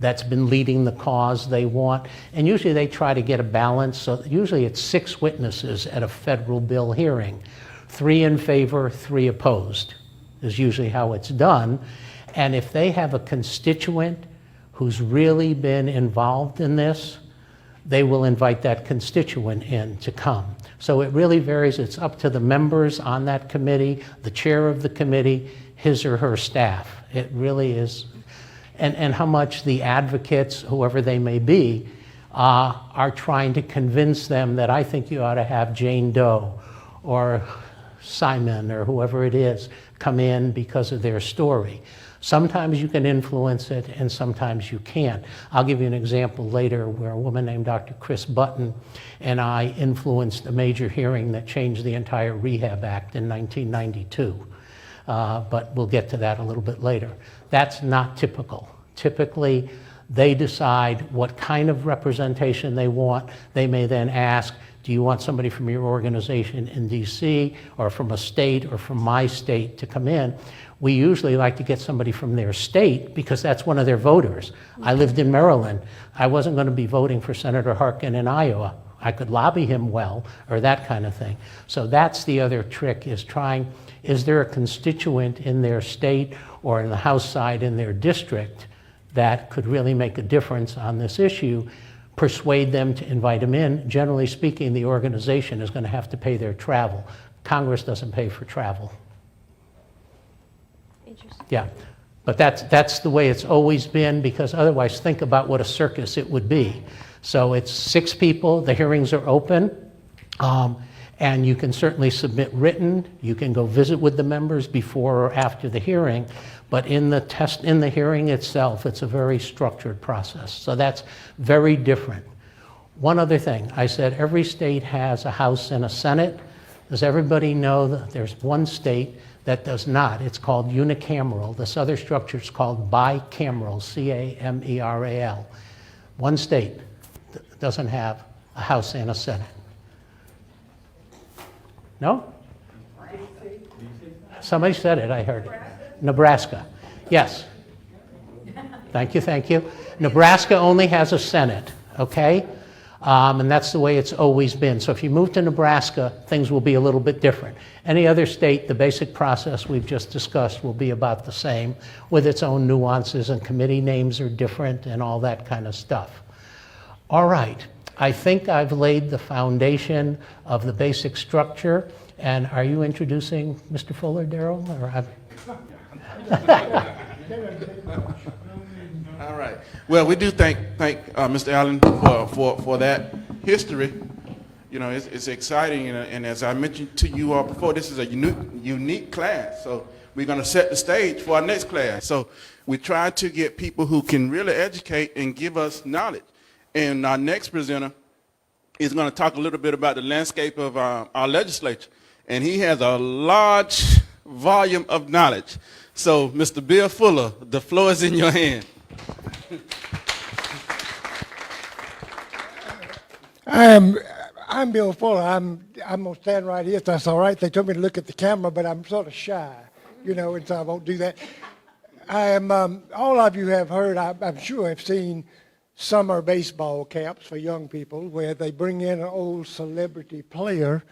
Speaker 7: that's been leading the cause they want. And usually they try to get a balance. So usually it's 6 witnesses at a federal bill hearing. 3 in favor, 3 opposed is usually how it's done. And if they have a constituent who's really been involved in this, they will invite that constituent in to come. So it really varies. It's up to the members on that committee, the chair of the committee, his or her staff. It really is. And how much the advocates, whoever they may be, are trying to convince them that I think you ought to have Jane Doe or Simon or whoever it is come in because of their story. Sometimes you can influence it and sometimes you can't. I'll give you an example later where a woman named Dr. Chris Button and I influenced a major hearing that changed the entire Rehab Act in 1992. But we'll get to that a little bit later. That's not typical. Typically, they decide what kind of representation they want. They may then ask, do you want somebody from your organization in DC or from a state or from my state to come in? We usually like to get somebody from their state because that's one of their voters. I lived in Maryland. I wasn't going to be voting for Senator Harkin in Iowa. I could lobby him well or that kind of thing. So that's the other trick, is trying, is there a constituent in their state or in the House side in their district that could really make a difference on this issue? Persuade them to invite them in. Generally speaking, the organization is going to have to pay their travel. Congress doesn't pay for travel.
Speaker 8: Interesting.
Speaker 7: Yeah, but that's the way it's always been, because otherwise think about what a circus it would be. So it's 6 people, the hearings are open, and you can certainly submit written. You can go visit with the members before or after the hearing, but in the hearing itself, it's a very structured process. So that's very different. One other thing, I said every state has a House and a Senate. Does everybody know that there's one state that does not? It's called unicameral. This other structure is called bicameral, C-A-M-E-R-A-L. One state doesn't have a House and a Senate. No? Somebody said it, I heard it. Nebraska. Yes. Thank you, thank you. Nebraska only has a Senate, okay? And that's the way it's always been. So if you move to Nebraska, things will be a little bit different. Any other state, the basic process we've just discussed will be about the same, with its own nuances, and committee names are different and all that kind of stuff. All right, I think I've laid the foundation of the basic structure. And are you introducing Mr. Fuller, Darrell?
Speaker 6: All right. Well, we do thank Mr. Allen for that history. You know, it's exciting, and as I mentioned to you all before, this is a unique class. So we're going to set the stage for our next class. So we try to get people who can really educate and give us knowledge. And our next presenter is going to talk a little bit about the landscape of our legislature. And he has a large volume of knowledge. So, Mr. Bill Fuller, the floor is in your hand.
Speaker 10: I'm Bill Fuller. I'm gonna stand right here if that's all right. They told me to look at the camera, but I'm sort of shy, you know, and so I won't do that. I am. All of you have heard, I'm sure, have seen summer baseball camps for young people where they bring in an old celebrity player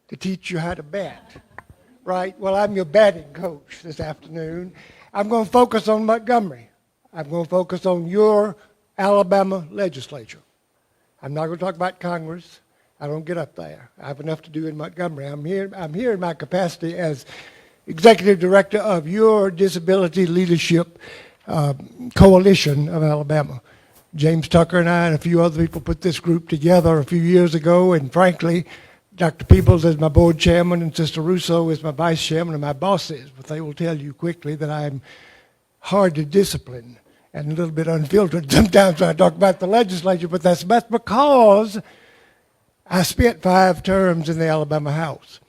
Speaker 10: to teach you how to bat. Right? Well, I'm your batting coach this afternoon. I'm going to focus on Montgomery. I'm going to focus on your Alabama legislature. I'm not going to talk about Congress. I don't get up there. I have enough to do in Montgomery. I'm here in my capacity as executive director of your Disability Leadership Coalition of Alabama. James Tucker and I and a few other people put this group together a few years ago, and frankly, Dr. Peoples is my board chairman and Sister Russo is my vice chairman and my bosses, but they will tell you quickly that I'm hard to discipline and a little bit unfiltered sometimes when I talk about the legislature, but that's because I spent 5 terms in the Alabama House.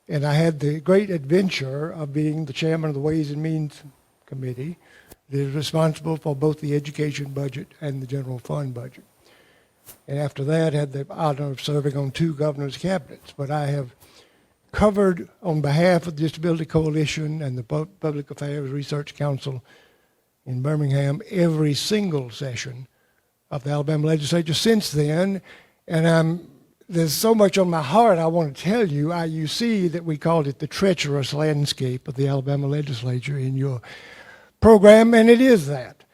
Speaker 10: And I had the great adventure of being the chairman of the Ways and Means Committee that is responsible for both the education budget and the general fund budget. And after that, had the honor of serving on 2 governors' cabinets. But I have covered, on behalf of the Disability Coalition and the Public Affairs Research Council in Birmingham, every single session of the Alabama legislature since then. And I'm there's so much on my heart I want to tell you. You see that we called it the treacherous landscape of the Alabama legislature in your program, and it is that.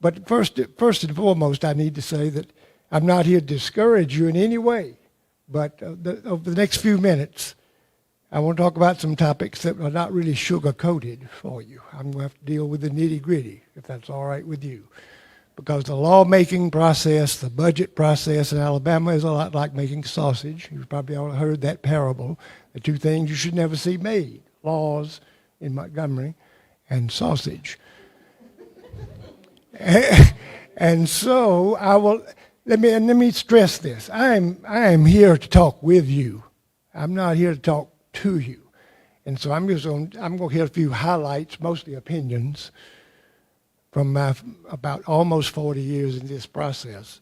Speaker 10: But first and foremost, I need to say that I'm not here to discourage you in any way. But over the next few minutes, I want to talk about some topics that are not really sugar-coated for you. I'm going to have to deal with the nitty-gritty, if that's all right with you. Because the lawmaking process, the budget process in Alabama is a lot like making sausage. You've probably all heard that parable. The two things you should never see made, laws in Montgomery and sausage. And so let me stress this. I am here to talk with you. I'm not here to talk to you. And so I'm going to hit a few highlights, mostly opinions, from my about almost 40 years in this process.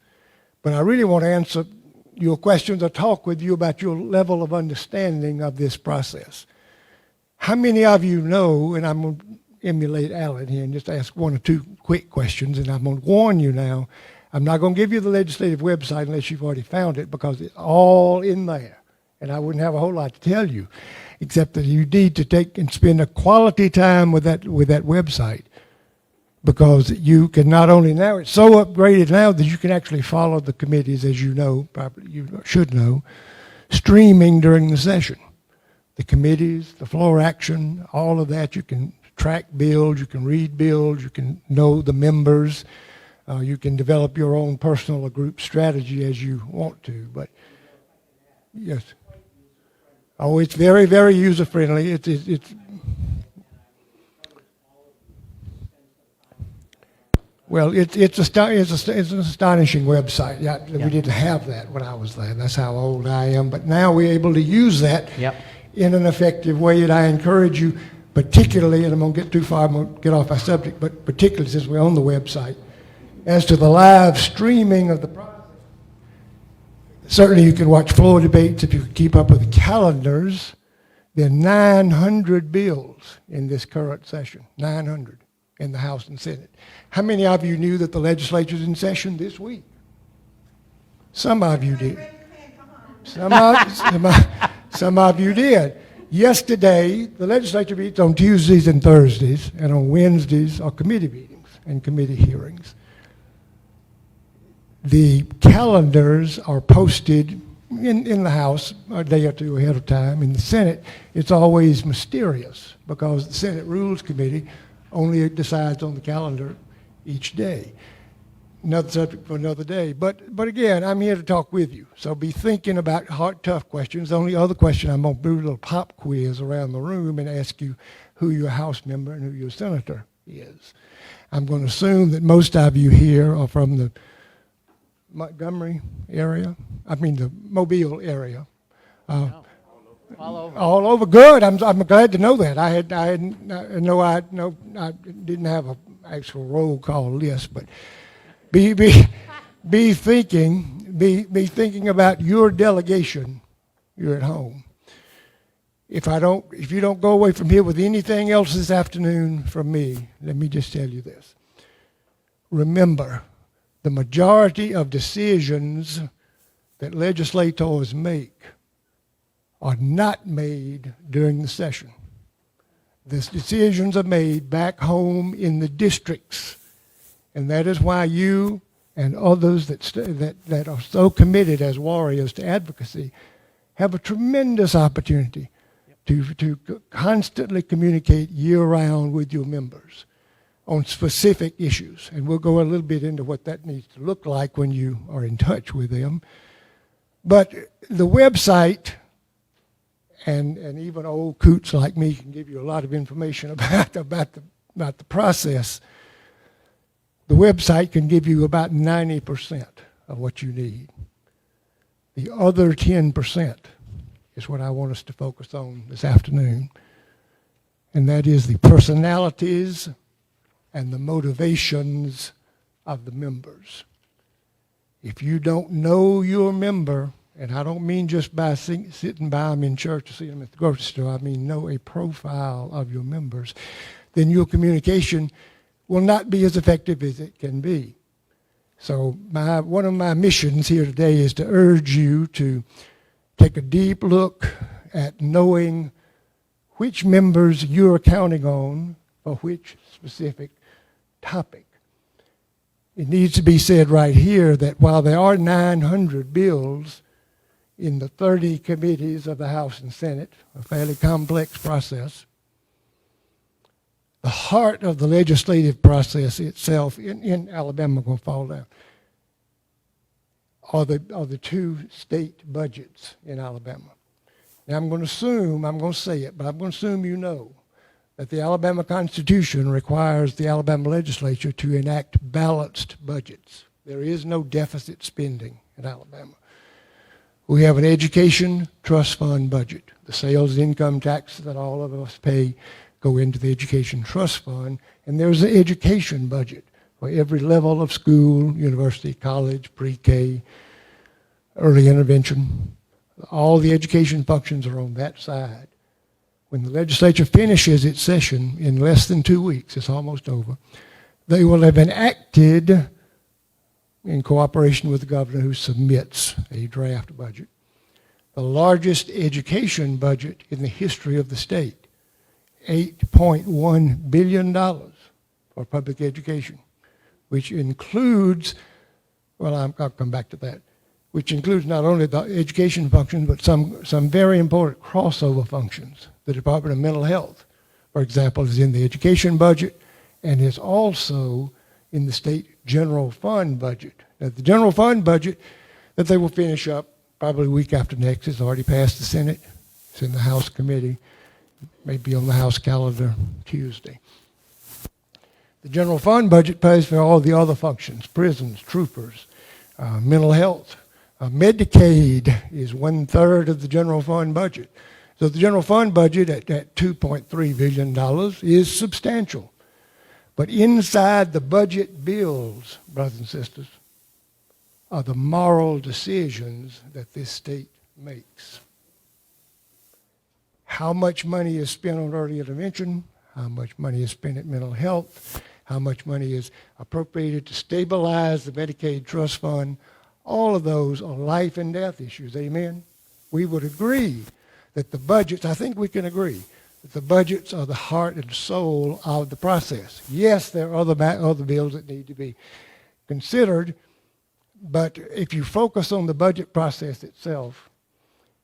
Speaker 10: But I really want to answer your questions or talk with you about your level of understanding of this process. How many of you know, and I'm going to emulate Alan here and just ask one or two quick questions, and I'm going to warn you now, I'm not going to give you the legislative website unless you've already found it, because it's all in there. And I wouldn't have a whole lot to tell you, except that you need to take and spend a quality time with that website. Because you can not only now, it's so upgraded now that you can actually follow the committees, as you know, probably you should know, streaming during the session. The committees, the floor action, all of that, you can track bills, you can read bills, you can know the members, you can develop your own personal or group strategy as you want to. But yes. Oh, it's very, very user-friendly. Well, it's an astonishing website. Yeah, we didn't have that when I was there. That's how old I am. But now we're able to use that in an effective way. And I encourage you, particularly, and I'm going to get too far, I'm going to get off our subject, but particularly since we're on the website, as to the live streaming of the process. Certainly you can watch floor debates if you keep up with the calendars. There are 900 bills in this current session, 900. In the House and Senate. How many of you knew that the legislature is in session this week? Some of you did. Some of you did. Yesterday, the legislature meets on Tuesdays and Thursdays, and on Wednesdays are committee meetings and committee hearings. The calendars are posted in the House a day or two ahead of time. In the Senate, it's always mysterious because the Senate Rules Committee only decides on the calendar each day. Another subject for another day. But again, I'm here to talk with you. So be thinking about hard, tough questions. The only other question, I'm going to do a little pop quiz around the room and ask you who your House member and who your senator is. I'm going to assume that most of you here are from the Montgomery area. I mean the Mobile area. All over. Good. I'm glad to know that. I didn't have an actual roll call list, but be thinking about your delegation. You're at home. If you don't go away from here with anything else this afternoon from me, let me just tell you this. Remember, the majority of decisions that legislators make are not made during the session. These decisions are made back home in the districts. And that is why you and others that are so committed as warriors to advocacy have a tremendous opportunity to constantly communicate year-round with your members on specific issues. And we'll go a little bit into what that needs to look like when you are in touch with them. But the website, and even old coots like me can give you a lot of information about the process. The website can give you about 90% of what you need. The other 10% is what I want us to focus on this afternoon, and that is the personalities and the motivations of the members. If you don't know your member, and I don't mean just by sitting by them in church or seeing them at the grocery store. I mean know a profile of your members. Then your communication will not be as effective as it can be. So one of my missions here today is to urge you to take a deep look at knowing which members you're counting on for which specific topic. It needs to be said right here that while there are 900 bills in the 30 committees of the House and Senate, a fairly complex process, the heart of the legislative process itself in Alabama will fall down. Are the two state budgets in Alabama. Now I'm going to say it, but I'm going to assume you know that the Alabama Constitution requires the Alabama legislature to enact balanced budgets. There is no deficit spending in Alabama. We have an education trust fund budget. The sales income tax that all of us pay go into the education trust fund, and there's an education budget for every level of school, university, college, pre-K, early intervention. All the education functions are on that side. When the legislature finishes its session in less than 2 weeks, it's almost over, they will have enacted, in cooperation with the governor who submits a draft budget, the largest education budget in the history of the state, $8.1 billion for public education, which includes, well, I'll come back to that, which includes not only the education function, but some very important crossover functions. The Department of Mental Health, for example, is in the education budget and is also in the state general fund budget. Now, the general fund budget that they will finish up probably week after next has already passed the Senate. It's in the House committee, maybe on the House calendar Tuesday. The general fund budget pays for all the other functions, prisons, troopers, mental health. Medicaid is 1/3 of the general fund budget. So the general fund budget at $2.3 billion is substantial. But inside the budget bills, brothers and sisters, are the moral decisions that this state makes. How much money is spent on early intervention? How much money is spent at mental health? How much money is appropriated to stabilize the Medicaid trust fund? All of those are life and death issues, amen? We would agree that the budgets, I think we can agree, that the budgets are the heart and soul of the process. Yes, there are other bills that need to be considered, but if you focus on the budget process itself,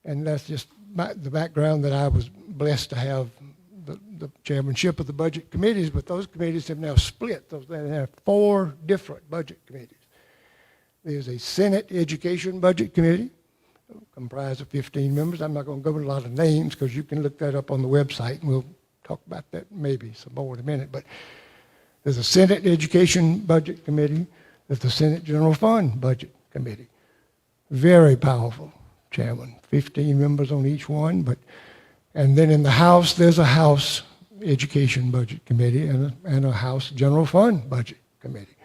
Speaker 10: and that's just the background that I was blessed to have the chairmanship of the budget committees, but those committees have now split. They have 4 different budget committees. There's a Senate Education Budget Committee, comprised of 15 members. I'm not going to go into a lot of names because you can look that up on the website, and we'll talk about that maybe some more in a minute. But there's a Senate Education Budget Committee. There's the Senate General Fund Budget Committee. Very powerful chairman, 15 members on each one. And then in the House, there's a House Education Budget Committee and a House General Fund Budget Committee.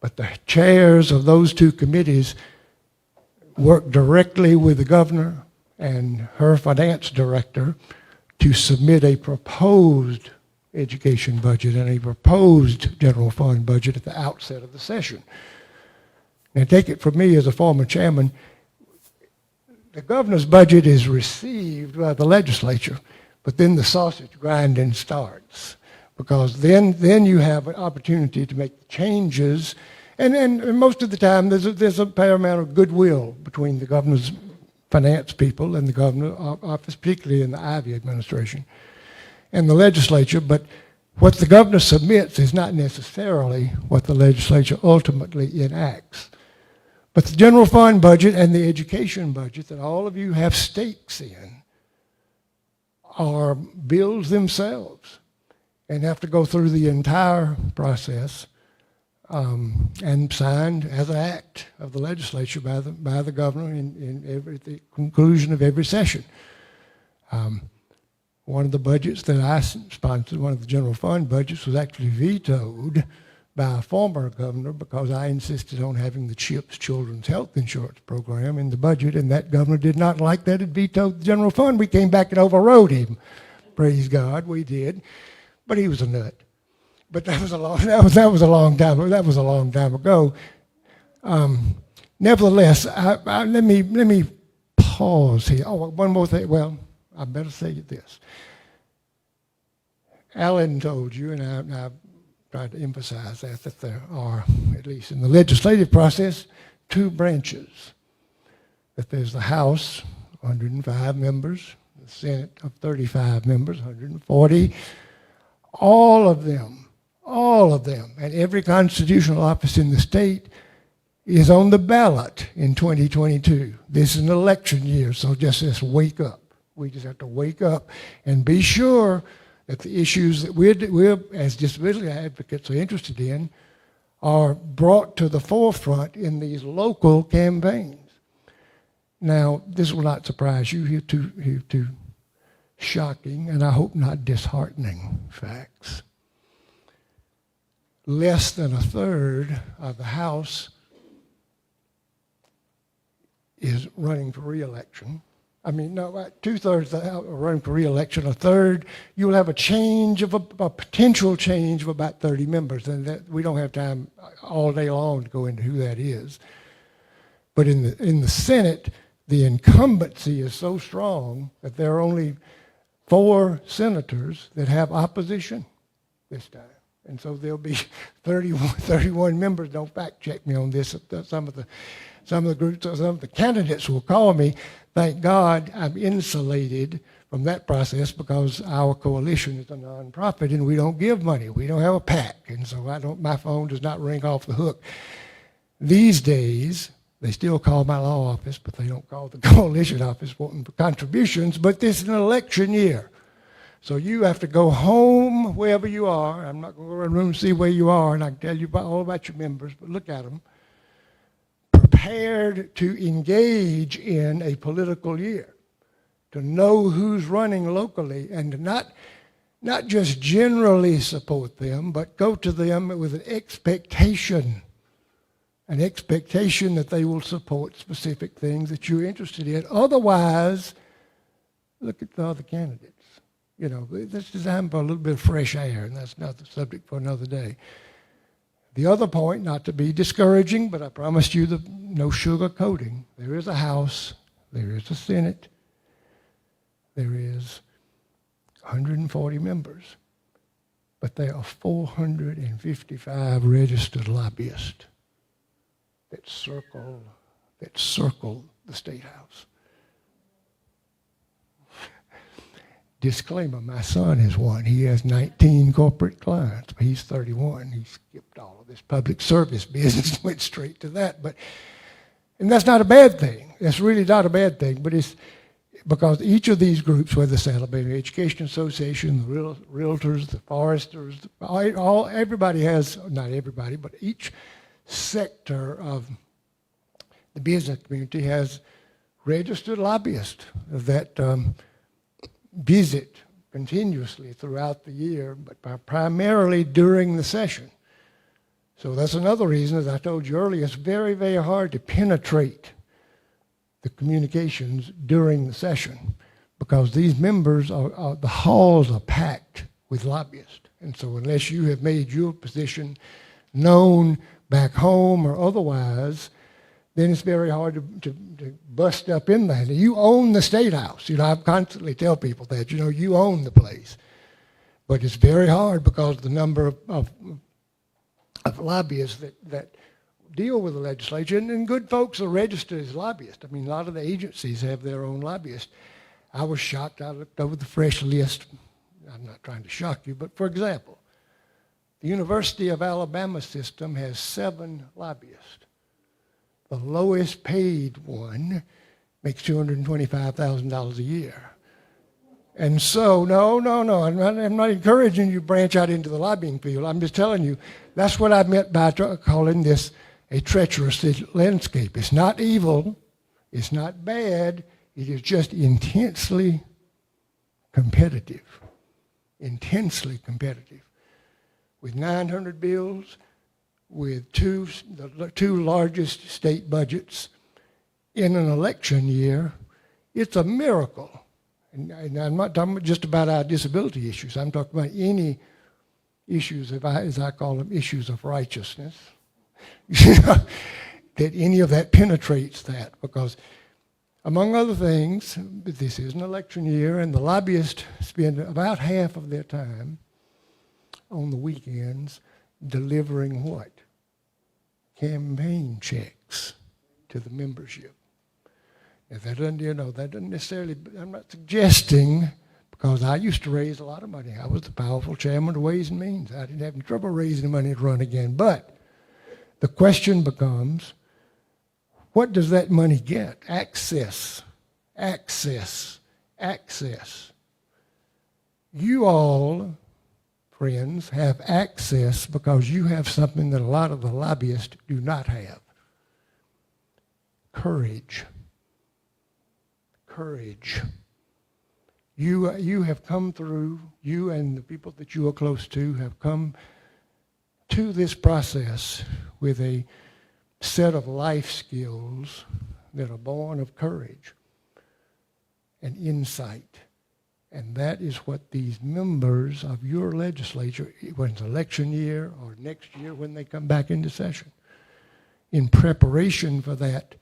Speaker 10: But the chairs of those 2 committees work directly with the governor and her finance director to submit a proposed education budget and a proposed general fund budget at the outset of the session. Now, take it from me as a former chairman, the governor's budget is received by the legislature, but then the sausage grinding starts, because then you have an opportunity to make changes. And most of the time, there's a fair amount of goodwill between the governor's finance people and the governor's office, particularly in the Ivey administration, and the legislature. But what the governor submits is not necessarily what the legislature ultimately enacts. But the general fund budget and the education budget that all of you have stakes in are bills themselves and have to go through the entire process and signed as an act of the legislature by the governor at the conclusion of every session. One of the budgets that I sponsored, one of the general fund budgets, was actually vetoed by a former governor because I insisted on having the CHIPS Children's Health Insurance Program in the budget, and that governor did not like that. It vetoed the general fund. We came back and overrode him. Praise God, we did. But he was a nut. But that was a long time ago. Nevertheless, let me pause here. Oh, one more thing. Well, I better say this. Alan told you, and I've tried to emphasize that there are, at least in the legislative process, two branches. That there's the House, 105 members, the Senate of 35 members, 140. All of them, and every constitutional office in the state is on the ballot in 2022. This is an election year, so just wake up. We just have to wake up and be sure that the issues that we're as disability advocates are interested in are brought to the forefront in these local campaigns. Now, this will not surprise you. Here two shocking, and I hope not disheartening facts. Less than a third of the House is running for re-election. I mean, no, 2/3 of the House are running for re-election. A third, you'll have a potential change of about 30 members, and that we don't have time all day long to go into who that is. But in the Senate, the incumbency is so strong that there are only 4 senators that have opposition this time. And so there'll be 31 members. Don't fact check me on this. Some of the groups, some of the candidates will call me. Thank God I'm insulated from that process because our coalition is a nonprofit and we don't give money. We don't have a PAC. And so my phone does not ring off the hook. These days, they still call my law office, but they don't call the coalition office wanting for contributions. But this is an election year. So you have to go home wherever you are. I'm not going to go around the room and see where you are, and I can tell you all about your members, but look at them. Prepared to engage in a political year, to know who's running locally, and to not just generally support them, but go to them with an expectation that they will support specific things that you're interested in. Otherwise, look at the other candidates. You know, this is designed for a little bit of fresh air, and that's not the subject for another day. The other point, not to be discouraging, but I promised you no sugar coating. There is a House, there is a Senate, there is 140 members, but there are 455 registered lobbyists that circle the State House. Disclaimer, my son is one. He has 19 corporate clients, but he's 31. He skipped all of this public service business and went straight to that. And that's not a bad thing. That's really not a bad thing, but it's because each of these groups, whether it's the Alabama Education Association, the Realtors, the Foresters, everybody has, not everybody, but each sector of the business community has registered lobbyists that visit continuously throughout the year, but primarily during the session. So that's another reason, as I told you earlier, it's very, very hard to penetrate the communications during the session because these members the halls are packed with lobbyists. And so unless you have made your position known back home or otherwise, then it's very hard to bust up in there. You own the State House. You know, I constantly tell people that, you know, you own the place. But it's very hard because the number of lobbyists that deal with the legislature, and good folks are registered as lobbyists. I mean, a lot of the agencies have their own lobbyists. I was shocked. I looked over the fresh list. I'm not trying to shock you, but for example, the University of Alabama system has 7 lobbyists. The lowest paid one makes $225,000 a year. And so, no, I'm not encouraging you to branch out into the lobbying field. I'm just telling you, that's what I meant by calling this a treacherous landscape. It's not evil, it's not bad, it is just intensely competitive. Intensely competitive. With 900 bills, with the two largest state budgets in an election year, it's a miracle. And I'm not talking just about our disability issues. I'm talking about any issues, as I call them, issues of righteousness, that any of that penetrates that. Because Among other things, this is an election year, and the lobbyists spend about half of their time on the weekends delivering what? Campaign checks to the membership. Now that doesn't, that doesn't necessarily, I'm not suggesting, because I used to raise a lot of money. I was the powerful chairman of Ways and Means. I didn't have any trouble raising money to run again. But the question becomes, what does that money get? Access, access, access. You all, friends, have access because you have something that a lot of the lobbyists do not have. Courage. Courage. You have come through, you and the people that you are close to have come to this process with a set of life skills that are born of courage and insight. And that is what these members of your legislature, when it's election year or next year when they come back into session, in preparation for that,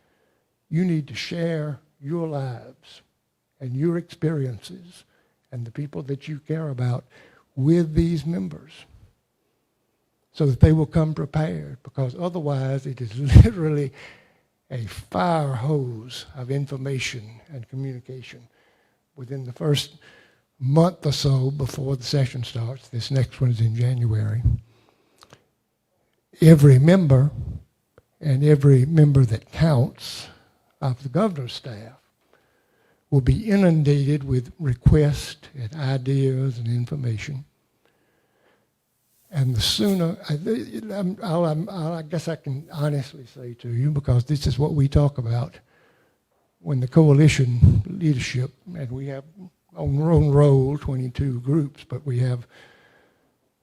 Speaker 10: you need to share your lives and your experiences and the people that you care about with these members so that they will come prepared, because otherwise it is literally a fire hose of information and communication within the first month or so before the session starts. This next one is in January. Every member and every member that counts of the governor's staff will be inundated with requests and ideas and information. And the sooner, I guess I can honestly say to you, because this is what we talk about when the coalition leadership, and we have on our own roll 22 groups, but we have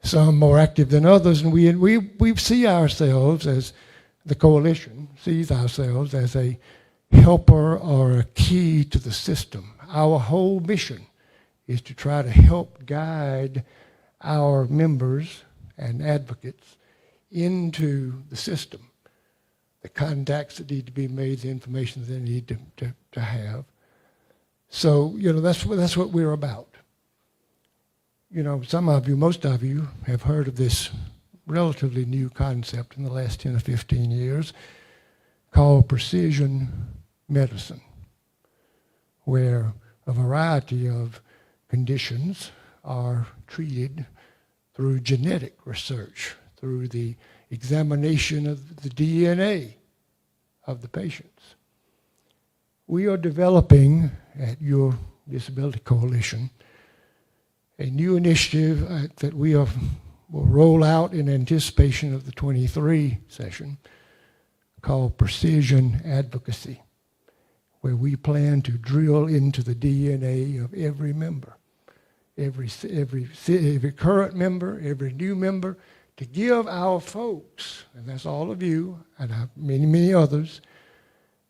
Speaker 10: some more active than others, and we see ourselves as, the coalition sees ourselves as a helper or a key to the system. Our whole mission is to try to help guide our members and advocates into the system, the contacts that need to be made, the information that they need to have. So, that's what we're about. Some of you, most of you, have heard of this relatively new concept in the last 10 or 15 years called precision medicine, where a variety of conditions are treated through genetic research, through the examination of the DNA of the patients. We are developing at your Disability Coalition a new initiative that we will roll out in anticipation of the 23 session called Precision Advocacy, where we plan to drill into the DNA of every member, every current member, every new member, to give our folks, and that's all of you and many, many others,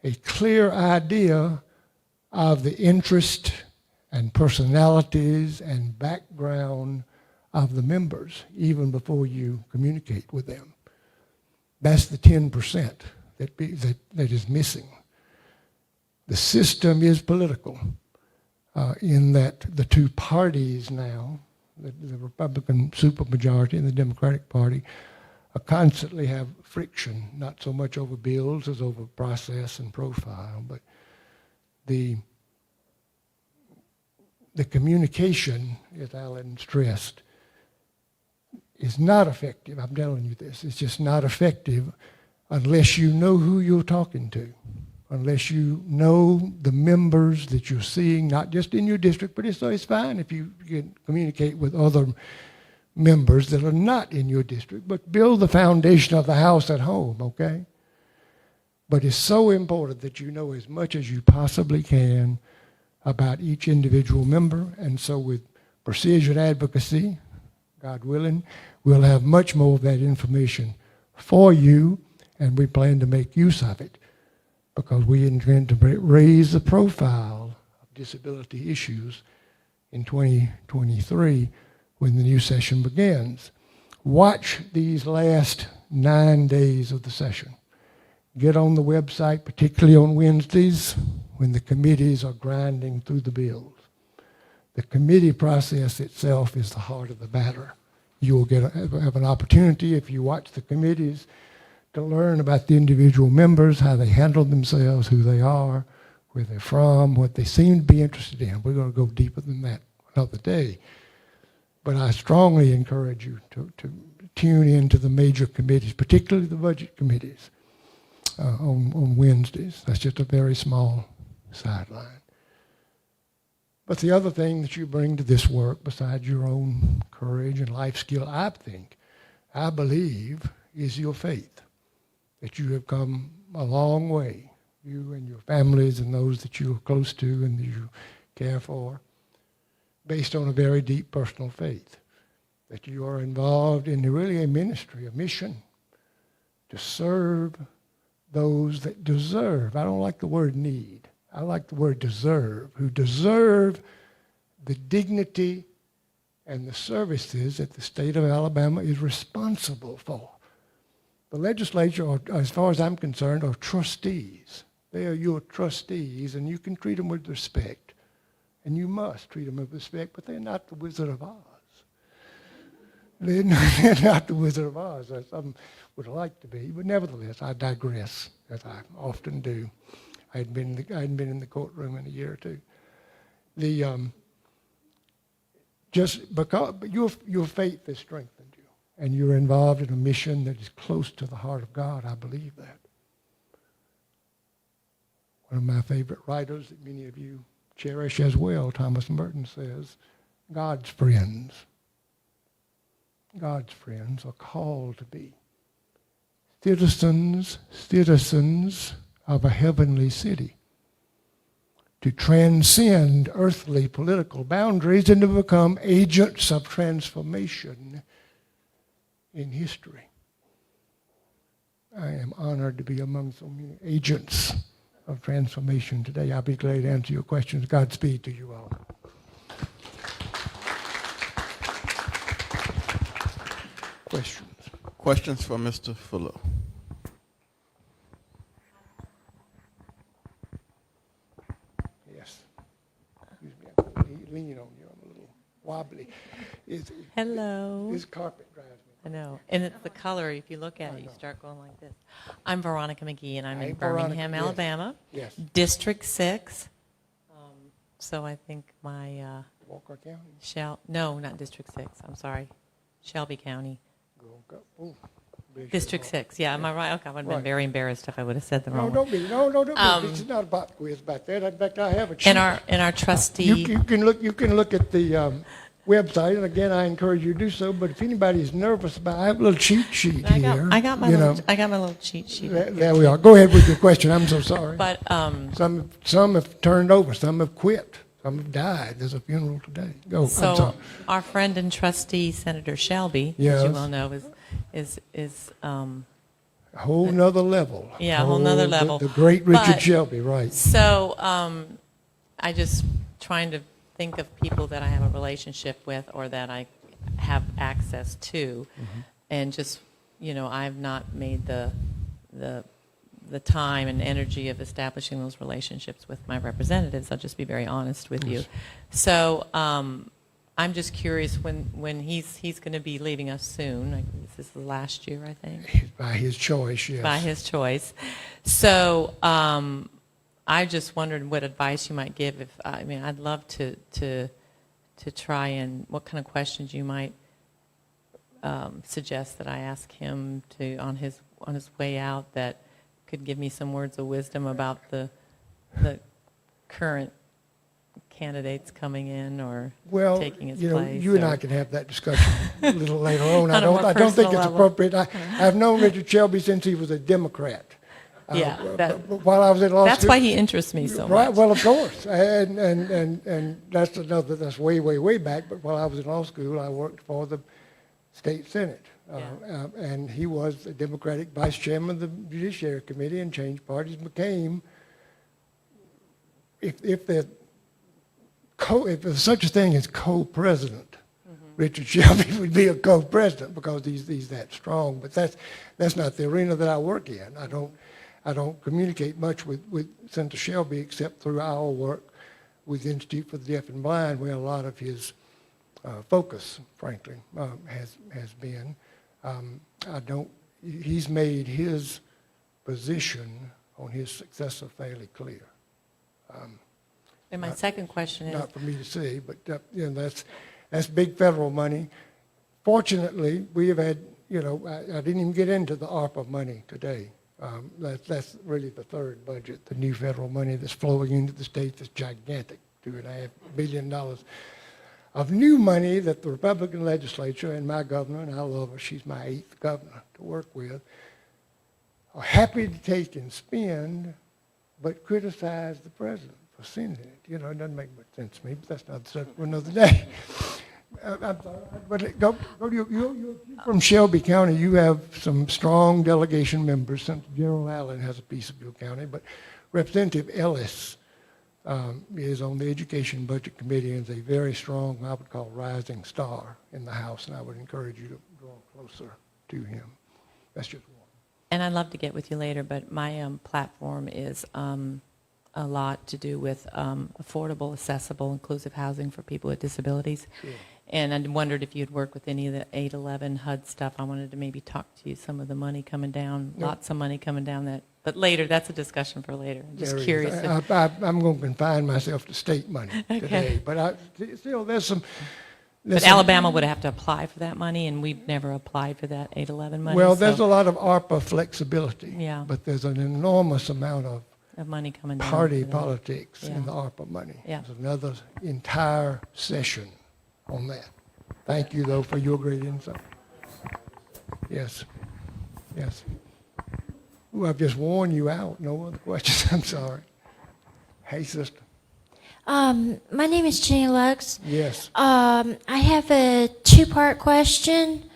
Speaker 10: a clear idea of the interest and personalities and background of the members, even before you communicate with them. That's the 10% that is missing. The system is political in that the two parties now, the Republican supermajority and the Democratic Party, constantly have friction, not so much over bills as over process and profile, but the communication, as Alan stressed, is not effective. I'm telling you this. It's just not effective unless you know who you're talking to, unless you know the members that you're seeing, not just in your district, but it's fine if you can communicate with other members that are not in your district, but build the foundation of the house at home, okay? But it's so important that you know as much as you possibly can about each individual member. And so with precision advocacy, God willing, we'll have much more of that information for you, and we plan to make use of it because we intend to raise the profile of disability issues in 2023 when the new session begins. Watch these last 9 days of the session. Get on the website, particularly on Wednesdays when the committees are grinding through the bills. The committee process itself is the heart of the matter. You will have an opportunity, if you watch the committees, to learn about the individual members, how they handle themselves, who they are, where they're from, what they seem to be interested in. We're going to go deeper than that another day. But I strongly encourage you to tune into the major committees, particularly the budget committees, on Wednesdays. That's just a very small sideline. But the other thing that you bring to this work, besides your own courage and life skill, I believe, is your faith, that you have come a long way, you and your families and those that you are close to and that you care for, based on a very deep personal faith, that you are involved in really a ministry, a mission, to serve those that deserve. I don't like the word need. I like the word deserve, who deserve the dignity and the services that the state of Alabama is responsible for. The legislature, as far as I'm concerned, are trustees. They are your trustees, and you can treat them with respect. And you must treat them with respect, but they're not the Wizard of Oz. They're not the Wizard of Oz, as some would like to be. But nevertheless, I digress, as I often do. I hadn't been in the courtroom in a year or two. Just because your faith has strengthened you, and you're involved in a mission that is close to the heart of God. I believe that. One of my favorite writers that many of you cherish as well, Thomas Merton, says, God's friends are called to be citizens of a heavenly city, to transcend earthly political boundaries and to become agents of transformation in history. I am honored to be among so many agents of transformation today. I'll be glad to answer your questions. Godspeed to you all. Questions?
Speaker 6: Questions for Mr. Fuller?
Speaker 10: Yes. Excuse me, I'm leaning on you. I'm a little wobbly.
Speaker 11: Hello.
Speaker 10: This carpet drives me.
Speaker 11: I know. And it's the color. If you look at it, you start going like this. I'm Veronica McGee, and I'm
Speaker 10: Hey,
Speaker 11: in
Speaker 10: Veronica,
Speaker 11: Birmingham,
Speaker 10: yes.
Speaker 11: Alabama.
Speaker 10: Yes.
Speaker 11: District 6. So I think my
Speaker 10: Walker County.
Speaker 11: no, not District 6. I'm sorry. Shelby County.
Speaker 10: Ooh,
Speaker 11: District 6. Yeah, am I right? Okay, I would have been
Speaker 10: Right.
Speaker 11: very embarrassed if I would have said the
Speaker 10: No,
Speaker 11: wrong one.
Speaker 10: don't be. No, don't be. This is not a pop quiz back there. In fact, I have a cheat.
Speaker 11: And our trustee.
Speaker 10: You can look at the website, and again, I encourage you to do so. But if anybody is nervous about, I have a little cheat sheet here.
Speaker 11: I got my little cheat sheet.
Speaker 10: There we are. Go ahead with your question. I'm so sorry.
Speaker 11: But
Speaker 10: some have turned over. Some have quit. Some have died. There's a funeral today. Go. I'm
Speaker 11: so
Speaker 10: sorry.
Speaker 11: our friend and trustee Senator Shelby,
Speaker 10: Yes.
Speaker 11: as you well know, is
Speaker 10: A whole nother level.
Speaker 11: Yeah, a whole nother level.
Speaker 10: The great Richard
Speaker 11: But-
Speaker 10: Shelby, right?
Speaker 11: So I just trying to think of people that I have a relationship with or that I have access to, and just I've not made the time and energy of establishing those relationships with my representatives. I'll just be very honest with you. So I'm just curious when he's going to be leaving us soon. This is the last year, I think.
Speaker 10: By his choice, yes.
Speaker 11: By his choice. So I just wondered what advice you might give. I'd love to try and what kind of questions you might suggest that I ask him to on his way out that could give me some words of wisdom about the current candidates coming in or taking his place.
Speaker 10: You and I can have that discussion a little later on.
Speaker 11: On a more
Speaker 10: I don't think
Speaker 11: personal
Speaker 10: it's
Speaker 11: level.
Speaker 10: appropriate. I've known Richard Shelby since he was a Democrat.
Speaker 11: Yeah,
Speaker 10: while I was in law
Speaker 11: that's
Speaker 10: school.
Speaker 11: why he interests me so
Speaker 10: Right.
Speaker 11: much.
Speaker 10: Well, of course, and that's way back. But while I was in law school, I worked for the state senate, and he was the Democratic vice chairman of the Judiciary Committee, and changed parties became. If there's such a thing as co-president, Richard Shelby would be a co-president because he's that strong. But that's not the arena that I work in. I don't communicate much with Senator Shelby except through our work with the Institute for the Deaf and Blind, where a lot of his focus, frankly, has been. He's made his position on his successor fairly clear.
Speaker 11: And my second question is,
Speaker 10: Not for me to see, but that's big federal money. Fortunately, we have had, I didn't even get into the ARPA money today. That's really the third budget, the new federal money that's flowing into the state that's gigantic, $2.5 billion of new money that the Republican legislature and my governor, and I love her, she's my 8th governor to work with, are happy to take and spend, but criticize the president for sending it. It doesn't make much sense to me, but that's not the subject for another day. I'm sorry, but go to you're from Shelby County. You have some strong delegation members. Senator Gerald Allen has a piece of your county, but Representative Ellis is on the Education Budget Committee and is a very strong, I would call, rising star in the House, and I would encourage you to draw closer to him. That's just one.
Speaker 11: and I'd love to get with you later, but my platform is a lot to do with affordable, accessible, inclusive housing for people with disabilities.
Speaker 10: Sure.
Speaker 11: And I wondered if you'd work with any of the 811 HUD stuff. I wanted to maybe talk to you some of the money coming down,
Speaker 10: Yep.
Speaker 11: lots of money coming down that. But later, that's a discussion for later. I'm just
Speaker 10: There is.
Speaker 11: curious.
Speaker 10: I'm going to confine myself to state money today, but still there's some.
Speaker 11: But Alabama would have to apply for that money, and we've never applied for that 811 money.
Speaker 10: Well, there's
Speaker 11: so
Speaker 10: a lot of ARPA flexibility.
Speaker 11: Yeah.
Speaker 10: But there's an enormous amount of
Speaker 11: money coming down.
Speaker 10: party
Speaker 11: for that.
Speaker 10: politics
Speaker 11: Yeah.
Speaker 10: in the ARPA money.
Speaker 11: Yeah.
Speaker 10: There's another entire session on that. Thank you, though, for your great insight. Yes. Yes. Ooh, I've just worn you out. No other questions. I'm sorry. Hey, sister.
Speaker 12: My name is Jenny Lux.
Speaker 10: Yes.
Speaker 12: I have a two-part question.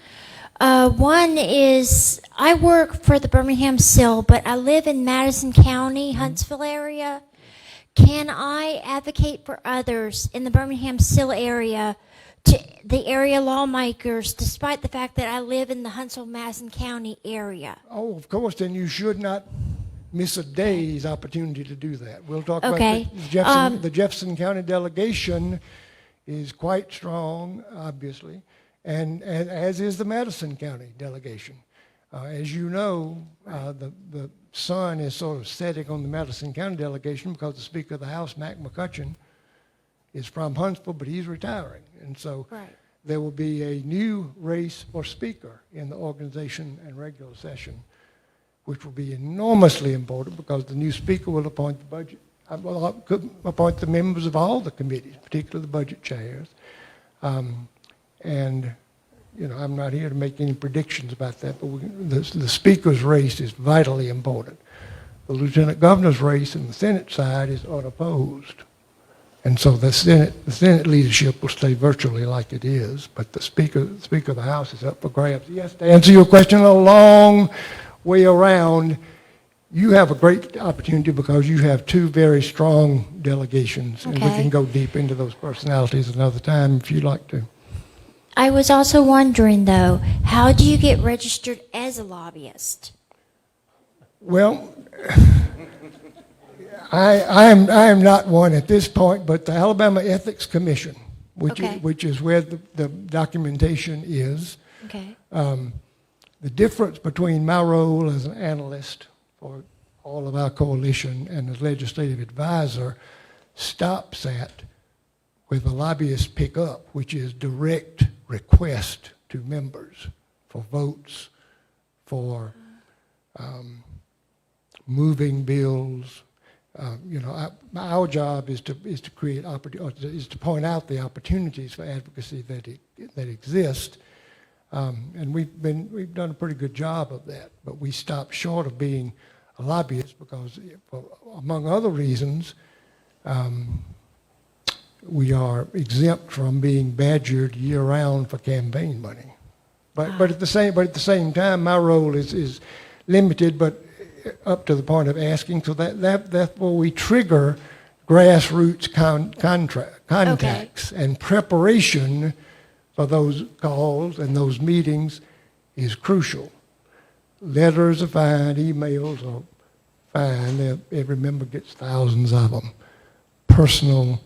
Speaker 12: One is, I work for the Birmingham SIL, but I live in Madison County, Huntsville area. Can I advocate for others in the Birmingham SIL area, to the area lawmakers, despite the fact that I live in the Huntsville-Madison County area?
Speaker 10: Oh, of course, then you should not miss a day's opportunity to do that. We'll talk about
Speaker 12: Okay.
Speaker 10: the Jefferson County delegation is quite strong, obviously, and as is the Madison County delegation. As you know, the sun is sort of setting on the Madison County delegation because the Speaker of the House, Mac McCutcheon, is from Huntsville, but he's retiring. And so
Speaker 12: Right.
Speaker 10: there will be a new race for Speaker in the organization and regular session, which will be enormously important because the new Speaker will appoint the budget, could appoint the members of all the committees, particularly the budget chairs. And, I'm not here to make any predictions about that, but the Speaker's race is vitally important. The Lieutenant Governor's race in the Senate side is unopposed. And so the Senate leadership will stay virtually like it is, but the Speaker of the House is up for grabs. Yes, to answer your question a long way around, you have a great opportunity because you have two very strong delegations, and we
Speaker 12: Okay.
Speaker 10: can go deep into those personalities another time if you'd like to.
Speaker 12: I was also wondering, though, how do you get registered as a lobbyist?
Speaker 10: Well, I am not one at this point, but the Alabama Ethics Commission,
Speaker 12: Okay.
Speaker 10: which is where the documentation is.
Speaker 12: Okay.
Speaker 10: The difference between my role as an analyst for all of our coalition and as legislative advisor stops at where the lobbyists pick up, which is direct request to members for votes, for moving bills. Our job is to create is to point out the opportunities for advocacy that exist. And we've done a pretty good job of that, but we stop short of being a lobbyist because, among other reasons, we are exempt from being badgered year-round for campaign money. But at the same time, my role is limited, but up to the point of asking. So that's where we trigger grassroots contacts and preparation for those calls and those meetings is crucial. Letters are fine, emails are fine. Every member gets thousands of them. Personal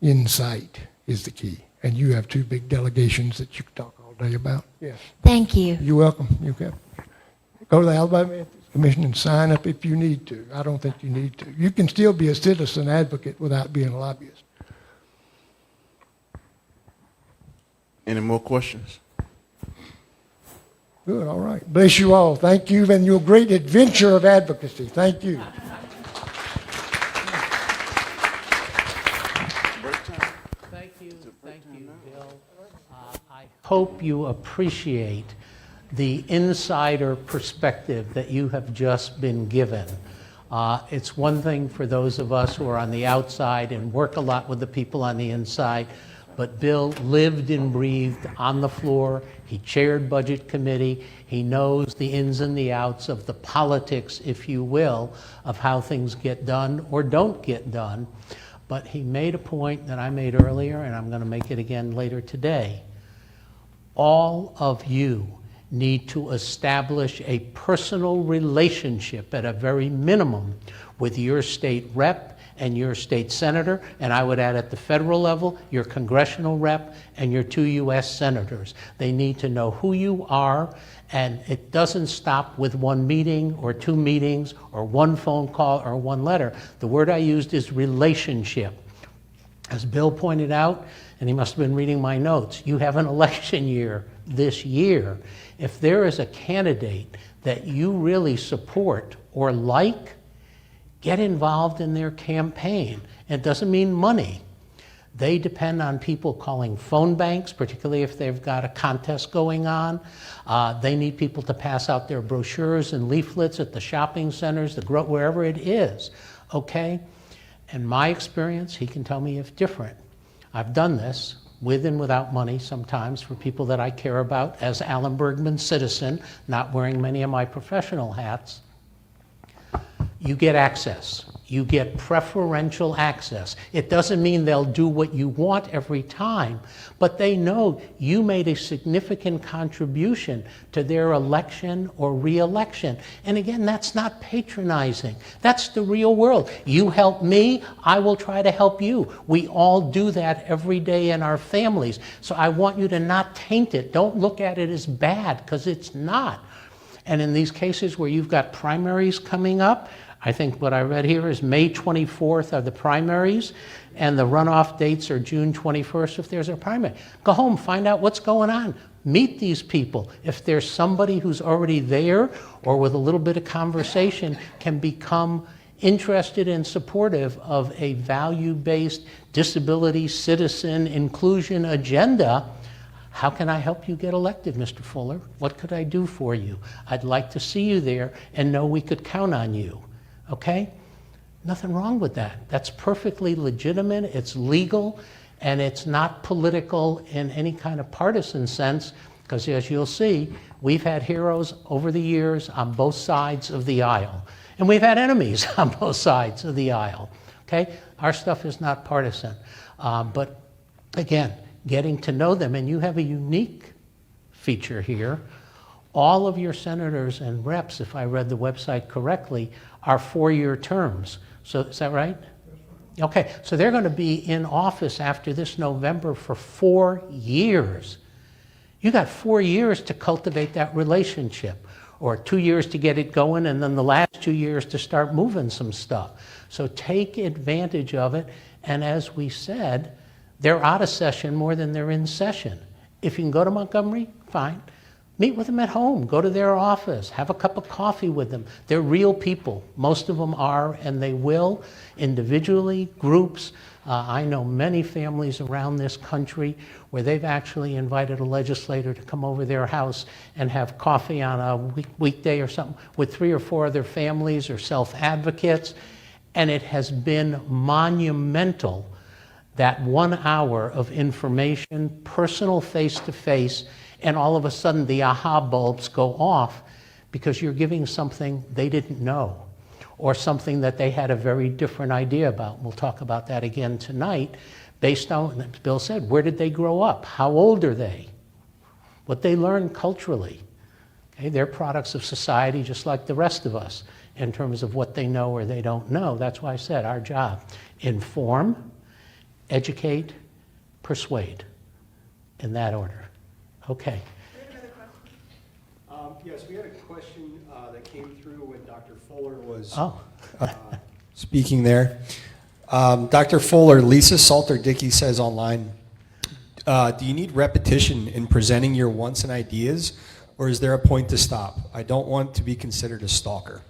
Speaker 10: insight is the key. And you have two big delegations that you could talk all day about. Yes.
Speaker 12: Thank you.
Speaker 10: You're welcome. You can go to the Alabama Ethics Commission and sign up if you need to. I don't think you need to. You can still be a citizen advocate without being a lobbyist.
Speaker 6: Any more questions?
Speaker 10: Good, all right. Bless you all. Thank you and your great adventure of advocacy. Thank you.
Speaker 7: Thank you, Bill. I hope you appreciate the insider perspective that you have just been given. It's one thing for those of us who are on the outside and work a lot with the people on the inside, but Bill lived and breathed on the floor. He chaired Budget Committee. He knows the ins and the outs of the politics, if you will, of how things get done or don't get done. But he made a point that I made earlier, and I'm going to make it again later today. All of you need to establish a personal relationship at a very minimum with your state rep and your state senator, and I would add at the federal level, your congressional rep and your 2 U.S. senators. They need to know who you are, and it doesn't stop with one meeting or 2 meetings or 1 phone call or 1 letter. The word I used is relationship. As Bill pointed out, and he must have been reading my notes, you have an election year this year. If there is a candidate that you really support or like, get involved in their campaign. It doesn't mean money. They depend on people calling phone banks, particularly if they've got a contest going on. They need people to pass out their brochures and leaflets at the shopping centers, wherever it is, okay? In my experience, he can tell me if different. I've done this with and without money sometimes for people that I care about as Alan Bergman's citizen, not wearing many of my professional hats. You get access. You get preferential access. It doesn't mean they'll do what you want every time, but they know you made a significant contribution to their election or re-election. And again, that's not patronizing. That's the real world. You help me, I will try to help you. We all do that every day in our families. So I want you to not taint it. Don't look at it as bad, because it's not. And in these cases where you've got primaries coming up, I think what I read here is May 24th are the primaries, and the runoff dates are June 21st if there's a primary. Go home, find out what's going on. Meet these people. If there's somebody who's already there or with a little bit of conversation can become interested and supportive of a value-based disability citizen inclusion agenda, how can I help you get elected, Mr. Fuller? What could I do for you? I'd like to see you there and know we could count on you. Okay? Nothing wrong with that. That's perfectly legitimate, it's legal, and it's not political in any kind of partisan sense, because as you'll see, we've had heroes over the years on both sides of the aisle. And we've had enemies on both sides of the aisle. Okay? Our stuff is not partisan. But again, getting to know them, and you have a unique feature here. All of your senators and reps, if I read the website correctly, are 4-year terms. So is that right? Okay, so they're going to be in office after this November for 4 years. You got 4 years to cultivate that relationship, or 2 years to get it going, and then the last 2 years to start moving some stuff. So take advantage of it, and as we said, they're out of session more than they're in session. If you can go to Montgomery, fine. Meet with them at home. Go to their office. Have a cup of coffee with them. They're real people. Most of them are, and they will, individually, groups. I know many families around this country where they've actually invited a legislator to come over their house and have coffee on a weekday or something with 3 or 4 other families or self-advocates, and it has been monumental. That 1 hour of information, personal face-to-face, and all of a sudden the aha bulbs go off because you're giving something they didn't know or something that they had a very different idea about. We'll talk about that again tonight based on, as Bill said, where did they grow up? How old are they? What they learned culturally. Okay, they're products of society just like the rest of us. in terms of what they know or they don't know. That's why I said our job, inform, educate, persuade, in that order. Okay.
Speaker 5: Yes, we had a question that came through when Dr. Fuller was
Speaker 7: Oh.
Speaker 13: speaking there. Dr. Fuller, Lisa Salter-Dickey says online, do you need repetition in presenting your wants and ideas, or is there a point to stop? I don't want to be considered a stalker.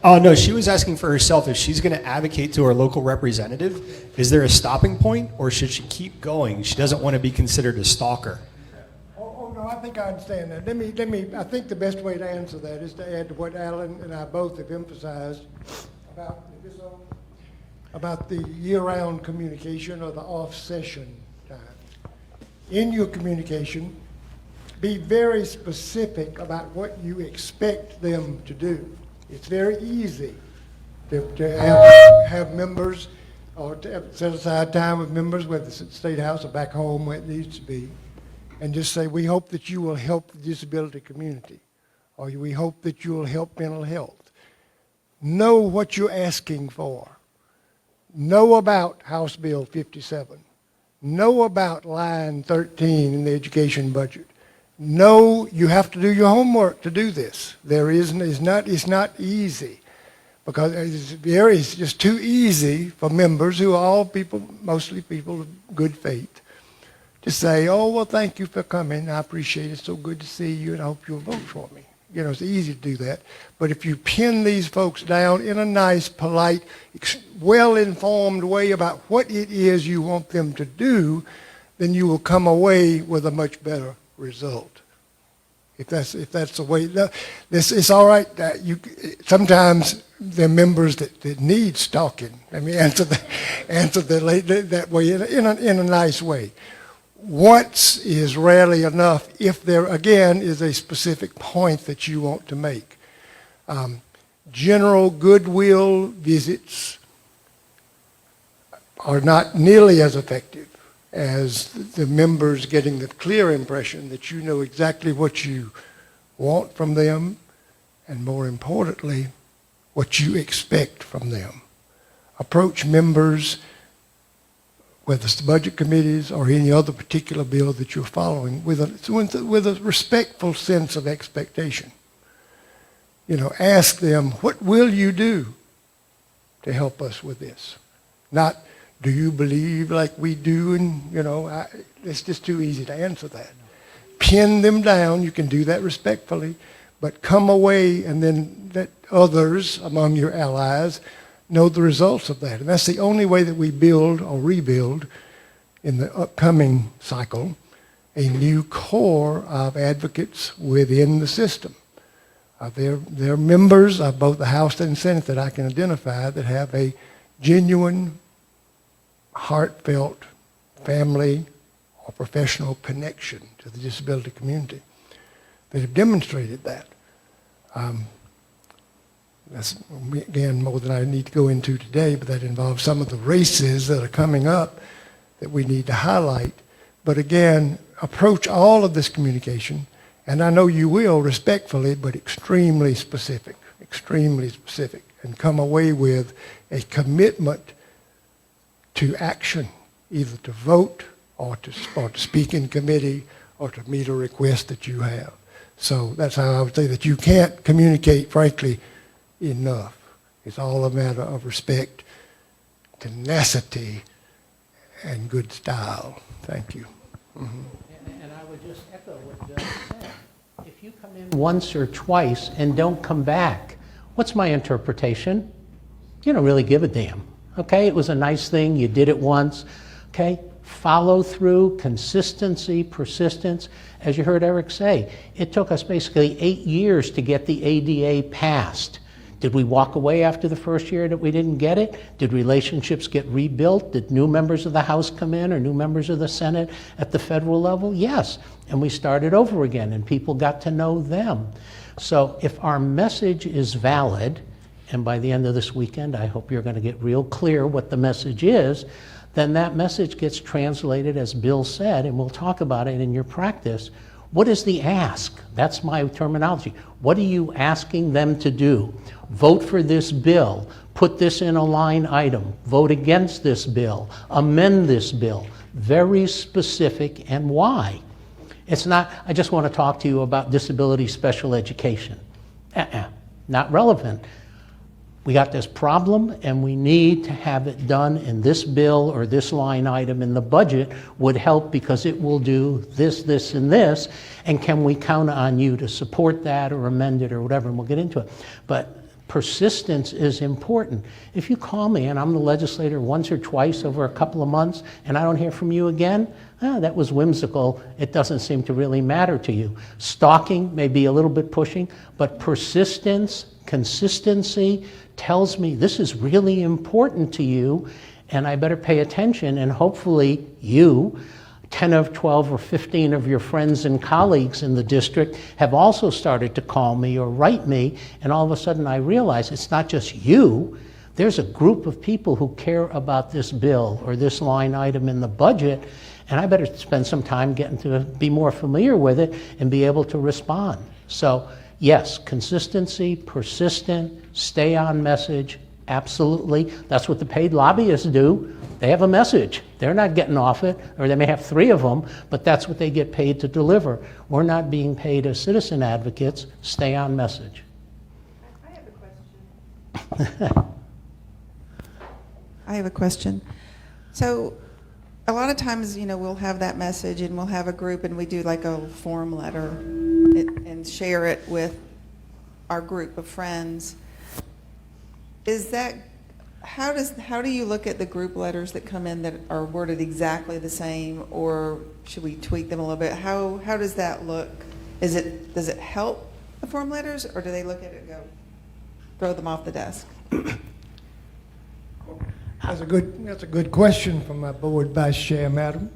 Speaker 13: Oh, no, she was asking for herself if she's going to advocate to her local representative. Is there a stopping point, or should she keep going? She doesn't want to be considered a stalker.
Speaker 10: Oh, no, I think I understand that. I think the best way to answer that is to add to what Alan and I both have emphasized about the year-round communication or the off-session time. In your communication, be very specific about what you expect them to do. It's very easy to have members, or to set aside time with members, whether it's at the State House or back home where it needs to be, and just say, we hope that you will help the disability community, or we hope that you will help mental health. Know what you're asking for. Know about House Bill 57. Know about line 13 in the education budget. Know you have to do your homework to do this. It's not easy, because it's just too easy for members who are all people, mostly people of good faith, to say, oh, well, thank you for coming. I appreciate it. It's so good to see you, and I hope you'll vote for me. You know, it's easy to do that. But if you pin these folks down in a nice, polite, well-informed way about what it is you want them to do, then you will come away with a much better result. If that's the way, it's all right. Sometimes there are members that need stalking. I mean, answer that way in a nice way. Once is rarely enough if there again is a specific point that you want to make. General goodwill visits are not nearly as effective as the members getting the clear impression that you know exactly what you want from them, and more importantly, what you expect from them. Approach members, whether it's the budget committees or any other particular bill that you're following, with a respectful sense of expectation. You know, ask them, what will you do to help us with this? Not, do you believe like we do? And, you know, it's just too easy to answer that. Pin them down. You can do that respectfully, but come away and then let others among your allies know the results of that. And that's the only way that we build or rebuild in the upcoming cycle a new core of advocates within the system. There are members of both the House and Senate that I can identify that have a genuine, heartfelt family or professional connection to the disability community. They have demonstrated that. That's, again, more than I need to go into today, but that involves some of the races that are coming up that we need to highlight. But again, approach all of this communication, and I know you will respectfully, but extremely specific, and come away with a commitment to action, either to vote or to speak in committee or to meet a request that you have. So that's how I would say that you can't communicate, frankly, enough. It's all a matter of respect, tenacity, and good style. Thank you. Mm-hmm.
Speaker 7: And I would just echo what Doug said. If you come in once or twice and don't come back, what's my interpretation? You don't really give a damn. Okay, it was a nice thing, you did it once. Okay, follow through, consistency, persistence. As you heard Eric say, it took us basically 8 years to get the ADA passed. Did we walk away after the first year that we didn't get it? Did relationships get rebuilt? Did new members of the House come in or new members of the Senate at the federal level? Yes, and we started over again and people got to know them. So if our message is valid, and by the end of this weekend, I hope you're going to get real clear what the message is, then that message gets translated, as Bill said, and we'll talk about it in your practice. What is the ask? That's my terminology. What are you asking them to do? Vote for this bill. Put this in a line item. Vote against this bill. Amend this bill. Very specific, and why. It's not, I just want to talk to you about disability special education. Not relevant. We got this problem, and we need to have it done in this bill or this line item in the budget would help because it will do this, this, and this, and can we count on you to support that or amend it or whatever, and we'll get into it. But persistence is important. If you call me and I'm the legislator once or twice over a couple of months and I don't hear from you again, that was whimsical. It doesn't seem to really matter to you. Stalking may be a little bit pushing, but persistence, consistency tells me this is really important to you and I better pay attention, and hopefully you, 10 of 12 or 15 of your friends and colleagues in the district have also started to call me or write me, and all of a sudden I realize it's not just you, there's a group of people who care about this bill or this line item in the budget, and I better spend some time getting to be more familiar with it and be able to respond. So yes, consistency, persistent, stay on message, absolutely. That's what the paid lobbyists do. They have a message. They're not getting off it, or they may have 3 of them, but that's what they get paid to deliver. We're not being paid as citizen advocates. Stay on message.
Speaker 3: I have a question.
Speaker 1: I have a question. So a lot of times, we'll have that message and we'll have a group and we do like a form letter and share it with our group of friends. Is that, how do you look at the group letters that come in that are worded exactly the same, or should we tweak them a little bit? How does that look? Does it help the form letters, or do they look at it and go, throw them off the desk?
Speaker 10: That's a good question from my board vice chair, madam.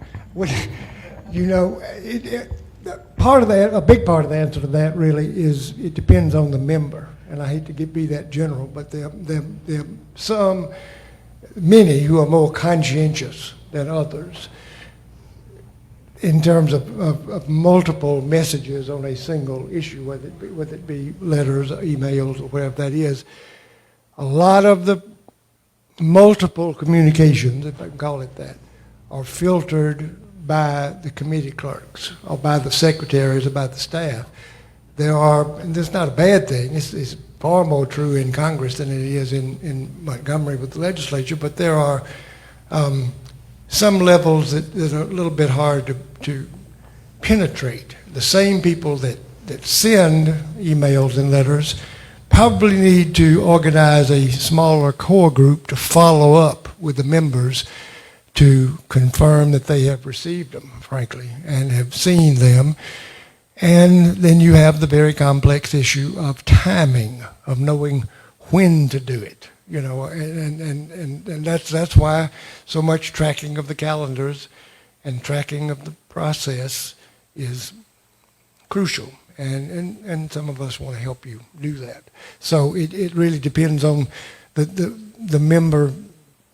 Speaker 10: Part of that, a big part of the answer to that really is it depends on the member. And I hate to be that general, but there are many who are more conscientious than others in terms of multiple messages on a single issue, whether it be letters or emails or whatever that is. A lot of the multiple communications, if I can call it that, are filtered by the committee clerks or by the secretaries or by the staff. There are, and that's not a bad thing, it's far more true in Congress than it is in Montgomery with the legislature, but there are some levels that are a little bit hard to penetrate. The same people that send emails and letters probably need to organize a smaller core group to follow up with the members to confirm that they have received them, frankly, and have seen them. And then you have the very complex issue of timing, of knowing when to do it, and that's why so much tracking of the calendars and tracking of the process is crucial. And some of us want to help you do that. So it really depends on the member,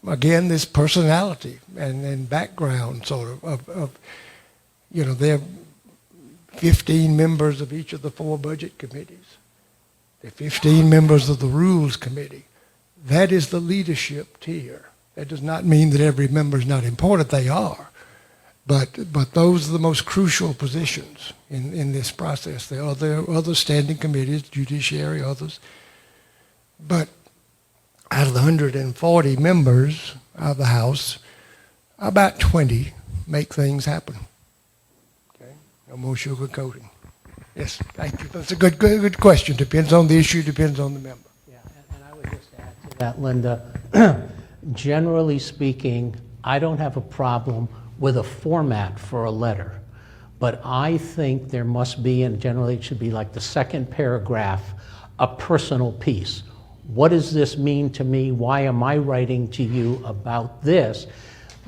Speaker 10: again, this personality and background sort of they're 15 members of each of the 4 budget committees. There are 15 members of the Rules Committee. That is the leadership tier. That does not mean that every member is not important. They are. But those are the most crucial positions in this process. There are other standing committees, judiciary, others. But out of the 140 members of the House, about 20 make things happen. No more sugarcoating. Yes, thank you. That's a good question. Depends on the issue, depends on the member.
Speaker 7: Yeah, and I would just add to that, Linda. Generally speaking, I don't have a problem with a format for a letter, but I think there must be, and generally it should be like the second paragraph, a personal piece. What does this mean to me? Why am I writing to you about this?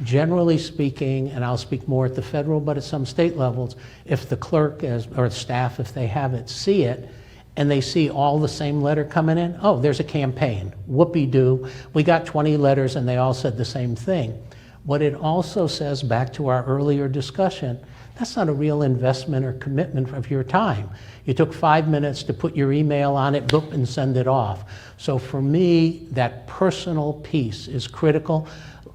Speaker 7: Generally speaking, and I'll speak more at the federal, but at some state levels, if the clerk or staff, if they have it, see it, and they see all the same letter coming in, oh, there's a campaign, whoopee-doo, we got 20 letters and they all said the same thing. What it also says, back to our earlier discussion, that's not a real investment or commitment of your time. You took 5 minutes to put your email on it, boop, and send it off. So for me, that personal piece is critical.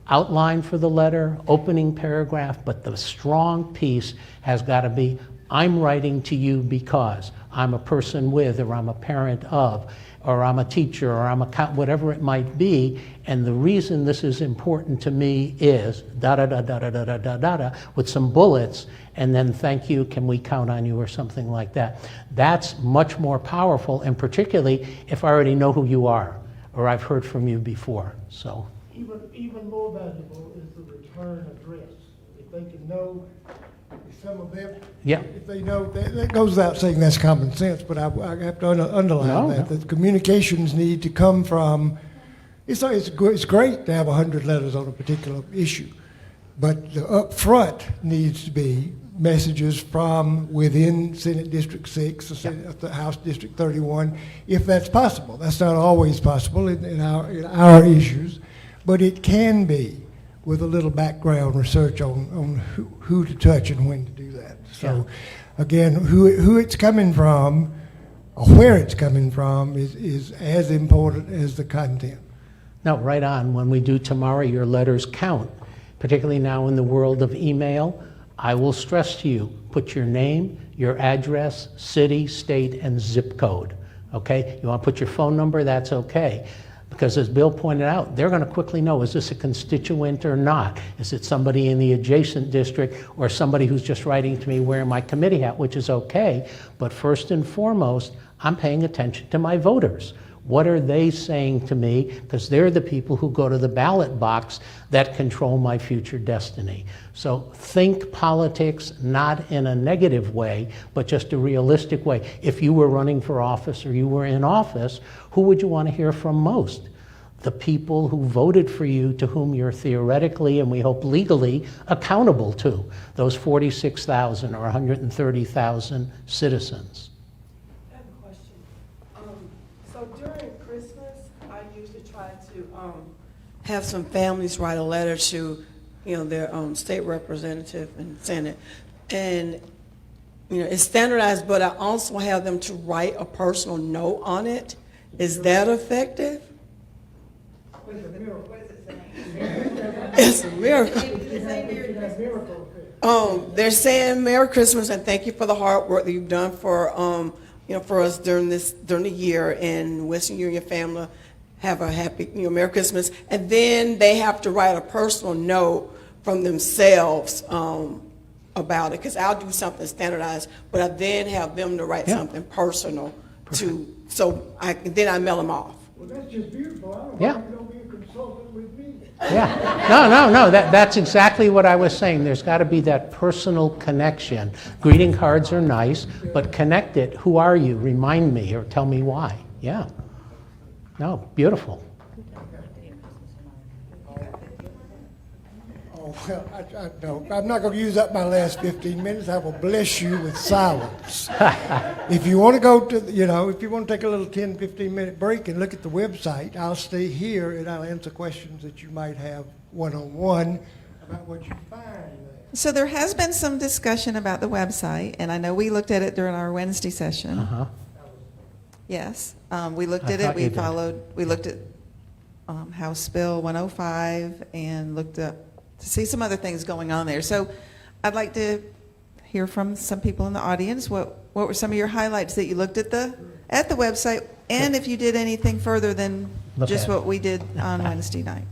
Speaker 7: Outline for the letter, opening paragraph, but the strong piece has got to be, I'm writing to you because I'm a person with, or I'm a parent of, or I'm a teacher, or I'm a whatever it might be, and the reason this is important to me is da-da-da-da-da-da-da-da, with some bullets, and then thank you, can we count on you, or something like that. That's much more powerful, and particularly if I already know who you are, or I've heard from you before, so.
Speaker 10: Even more valuable is the return address. If they can know, some of them,
Speaker 7: Yeah.
Speaker 10: if they know, that goes without saying that's common sense, but I have to underline that the communications need to come from, it's great to have 100 letters on a particular issue, but the upfront needs to be messages from within Senate District 6, the House District 31, if that's possible. That's not always possible in our issues, but it can be with a little background research on who to touch and when to do that. So, again, who it's coming from or where it's coming from is as important as the content.
Speaker 7: No, right on. When we do tomorrow, your letters count, particularly now in the world of email. I will stress to you, put your name, your address, city, state, and zip code, okay? You want to put your phone number, that's okay. Because as Bill pointed out, they're going to quickly know, is this a constituent or not? Is it somebody in the adjacent district or somebody who's just writing to me wearing my committee hat, which is okay. But first and foremost, I'm paying attention to my voters. What are they saying to me? Because they're the people who go to the ballot box that control my future destiny. So think politics not in a negative way, but just a realistic way. If you were running for office or you were in office, who would you want to hear from most? The people who voted for you, to whom you're theoretically and we hope legally accountable to, those 46,000 or 130,000 citizens.
Speaker 3: So during Christmas, I usually try to have some families write a letter to, their state representative and Senate, and it's standardized. But I also have them to write a personal note on it. Is that effective? It's a miracle. They're saying Merry Christmas and thank you for the hard work that you've done for for us during the year, and wishing you and your family have a happy, Merry Christmas. And then they have to write a personal note from themselves about it, because I'll do something standardized, but I then have them to write something personal then I mail them off.
Speaker 10: Well, that's just beautiful. I don't
Speaker 7: Yeah.
Speaker 10: think you'll be a consultant with me.
Speaker 7: Yeah. No. That's exactly what I was saying. There's got to be that personal connection. Greeting cards are nice, but connect it. Who are you? Remind me or tell me why. Yeah. No, beautiful.
Speaker 10: Oh, well, no, I'm not going to use up my last 15 minutes. I will bless you with silence. If you want to go to, if you want to take a little 10, 15-minute break and look at the website, I'll stay here and I'll answer questions that you might have one-on-one about what you find there.
Speaker 1: So there has been some discussion about the website, and I know we looked at it during our Wednesday session.
Speaker 7: Uh-huh.
Speaker 1: Yes, we looked
Speaker 7: I
Speaker 1: at
Speaker 7: thought
Speaker 1: it.
Speaker 7: you did.
Speaker 1: We looked at House Bill 105 and looked up to see some other things going on there. So I'd like to hear from some people in the audience. What were some of your highlights that you looked at the website, and if you did anything further than just what we did on Wednesday night?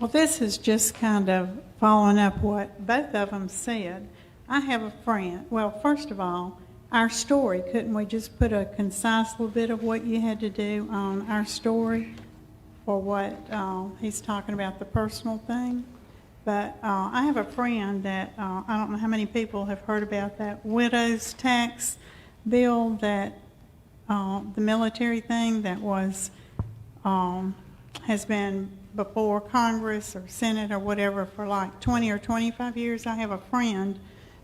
Speaker 14: Well, this is just kind of following up what both of them said. I have a friend. Well, first of all, our story, couldn't we just put a concise little bit of what you had to do on our story for what he's talking about, the personal thing? But I have a friend that, I don't know how many people have heard about that widow's tax bill, that the military thing that was, has been before Congress or Senate or whatever for like 20 or 25 years. I have a friend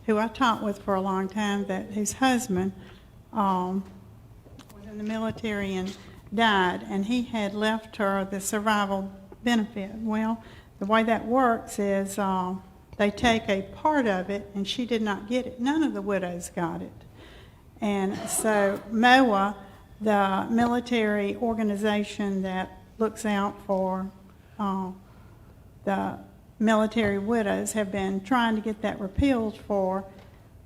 Speaker 14: who I taught with for a long time, that his husband was in the military and died, and he had left her the survival benefit. Well, the way that works is they take a part of it, and she did not get it. None of the widows got it. And so MOA, the military organization that looks out for the military widows, have been trying to get that repealed for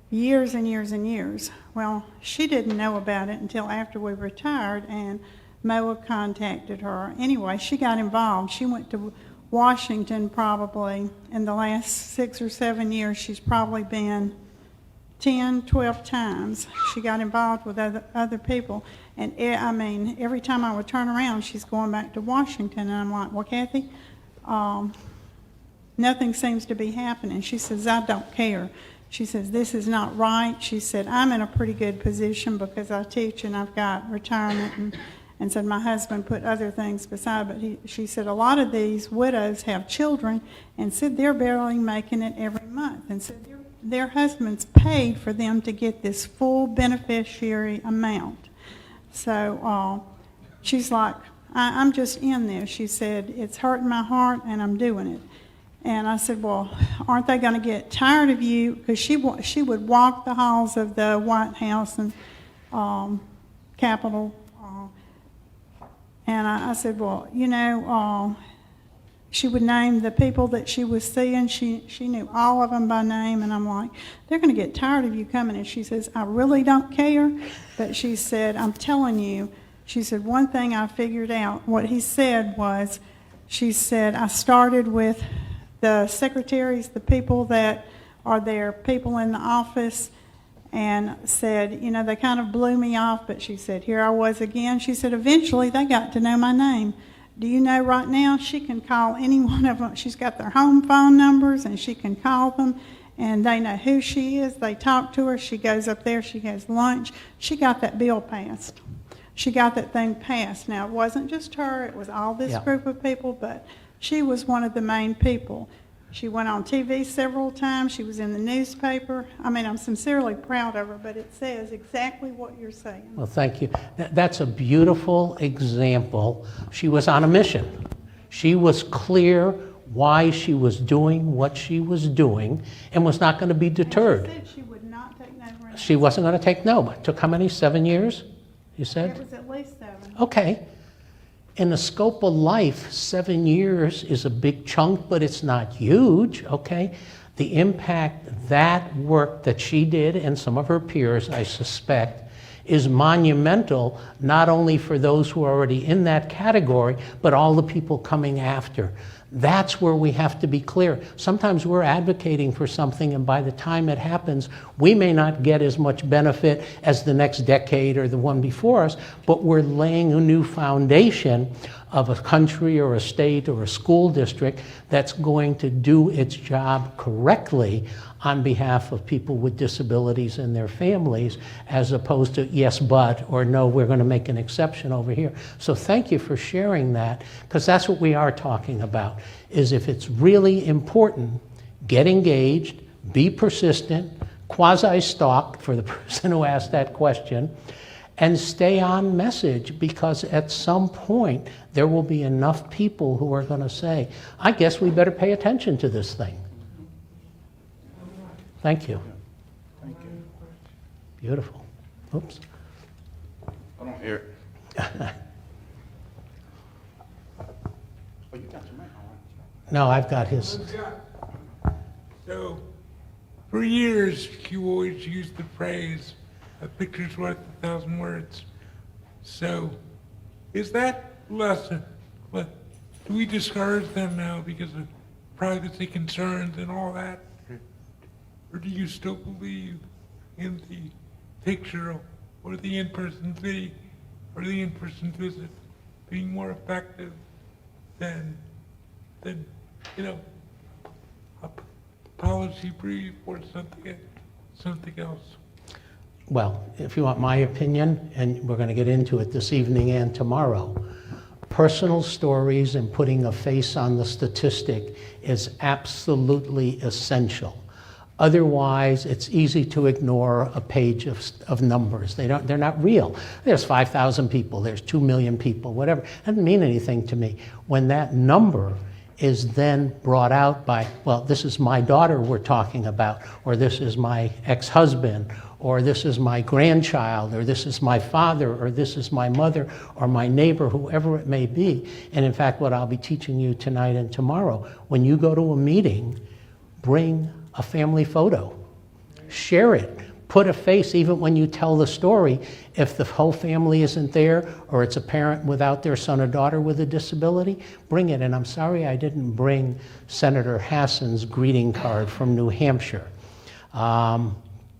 Speaker 14: years and years and years. Well, she didn't know about it until after we retired, and MOA contacted her. Anyway, she got involved. She went to Washington probably in the last 6 or 7 years. She's probably been 10, 12 times. She got involved with other people. And I mean, every time I would turn around, she's going back to Washington. And I'm like, well, Kathy, nothing seems to be happening. She says, I don't care. She says, this is not right. She said, I'm in a pretty good position because I teach and I've got retirement. And said, my husband put other things beside, but she said, a lot of these widows have children, and said they're barely making it every month. And said their husbands paid for them to get this full beneficiary amount. So she's like, I'm just in this. She said, it's hurting my heart, and I'm doing it. And I said, well, aren't they going to get tired of you? Because she would walk the halls of the White House and Capitol. And I said, well, you know, she would name the people that she was seeing. She knew all of them by name. And I'm like, they're going to get tired of you coming. And she says, I really don't care. But she said, I'm telling you, she said, one thing I figured out, what he said was, she said, I started with the secretaries, the people that are their people in the office, and said, you know, they kind of blew me off, but she said, here I was again. She said, eventually they got to know my name. Do you know right now she can call any one of them? She's got their home phone numbers, and she can call them, and they know who she is. They talk to her. She goes up there. She has lunch. She got that bill passed. She got that thing passed. Now, it wasn't just her. It was all this group of people, but she was one of the main people. She went on TV several times. She was in the newspaper. I mean, I'm sincerely proud of her, but it says exactly what you're saying.
Speaker 7: Well, thank you. That's a beautiful example. She was on a mission. She was clear why she was doing what she was doing and was not going to be deterred.
Speaker 14: She said she would not take no for an
Speaker 7: She wasn't going to take no. It took how many? 7 years, you said?
Speaker 14: It was at least 7.
Speaker 7: Okay. In the scope of life, 7 years is a big chunk, but it's not huge, okay? The impact that work that she did and some of her peers, I suspect, is monumental, not only for those who are already in that category, but all the people coming after. That's where we have to be clear. Sometimes we're advocating for something, and by the time it happens, we may not get as much benefit as the next decade or the one before us, but we're laying a new foundation of a country or a state or a school district that's going to do its job correctly on behalf of people with disabilities and their families, as opposed to yes, but, or no, we're going to make an exception over here. So thank you for sharing that, because that's what we are talking about, is if it's really important, get engaged, be persistent, quasi-stalk for the person who asked that question, and stay on message, because at some point there will be enough people who are going to say, I guess we better pay attention to this thing. Thank you.
Speaker 6: Thank you.
Speaker 7: Beautiful. Oops.
Speaker 6: Hold on, Eric. Oh, you got your mic on.
Speaker 7: No, I've got his.
Speaker 2: So, for years, you always used the phrase, a picture's worth 1,000 words. So, is that lesson, but do we discourage them now because of privacy concerns and all that? Or do you still believe in the picture or the in-person visit or the in-person visit being more effective than you know, a policy brief or something else?
Speaker 7: Well, if you want my opinion, and we're going to get into it this evening and tomorrow, personal stories and putting a face on the statistic is absolutely essential. Otherwise, it's easy to ignore a page of numbers. They're not real. There's 5,000 people, there's 2 million people, whatever. It doesn't mean anything to me. When that number is then brought out by, well, this is my daughter we're talking about, or this is my ex-husband, or this is my grandchild, or this is my father, or this is my mother, or my neighbor, whoever it may be. And in fact, what I'll be teaching you tonight and tomorrow, when you go to a meeting, bring a family photo. Share it. Put a face even when you tell the story. If the whole family isn't there, or it's a parent without their son or daughter with a disability, bring it. And I'm sorry I didn't bring Senator Hassan's greeting card from New Hampshire.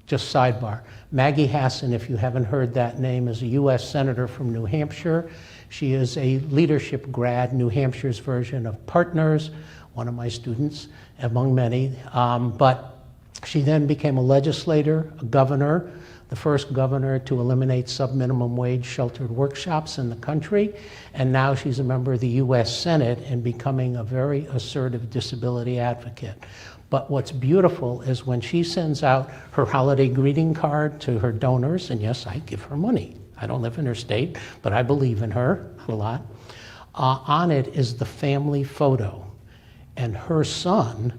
Speaker 7: Just sidebar. Maggie Hassan, if you haven't heard that name, is a U.S. Senator from New Hampshire. She is a leadership grad, New Hampshire's version of Partners, one of my students, among many. But she then became a legislator, a governor, the first governor to eliminate sub-minimum wage sheltered workshops in the country. And now she's a member of the U.S. Senate and becoming a very assertive disability advocate. But what's beautiful is when she sends out her holiday greeting card to her donors, and yes, I give her money. I don't live in her state, but I believe in her a lot. On it is the family photo. And her son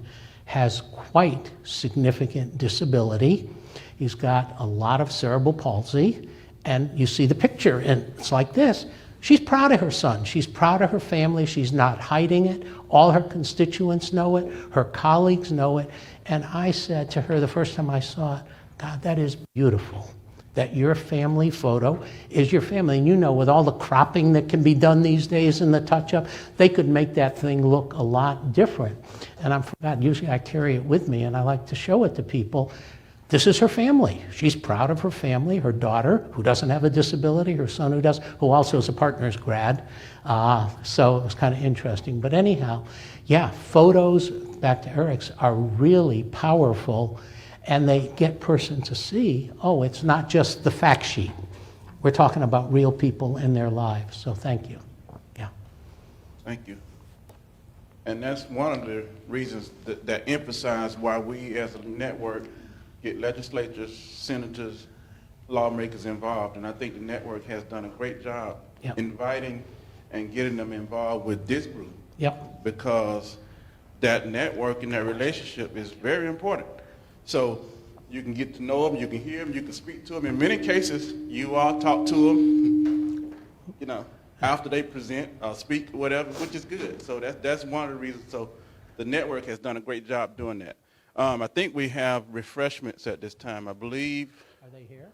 Speaker 7: has quite significant disability. He's got a lot of cerebral palsy, and you see the picture, and it's like this. She's proud of her son. She's proud of her family. She's not hiding it. All her constituents know it. Her colleagues know it. And I said to her the first time I saw it, God, that is beautiful, that your family photo is your family. And you know, with all the cropping that can be done these days and the touch-up, they could make that thing look a lot different. And I forgot, usually I carry it with me, and I like to show it to people. This is her family. She's proud of her family, her daughter, who doesn't have a disability, her son who does, who also is a Partners grad. So it was kind of interesting. But anyhow, yeah, photos, back to Eric's, are really powerful, and they get person to see, oh, it's not just the fact sheet. We're talking about real people in their lives. So thank you. Yeah.
Speaker 6: Thank you. And that's one of the reasons that emphasize why we as a network get legislators, senators, lawmakers involved. And I think the network has done a great job inviting and getting them involved with this group.
Speaker 7: Yep.
Speaker 6: Because that network and that relationship is very important. So you can get to know them, you can hear them, you can speak to them. In many cases, you all talk to them, you know, after they present or speak or whatever, which is good. So that's one of the reasons. So the network has done a great job doing that. I think we have refreshments at this time, I believe.
Speaker 7: Are they here?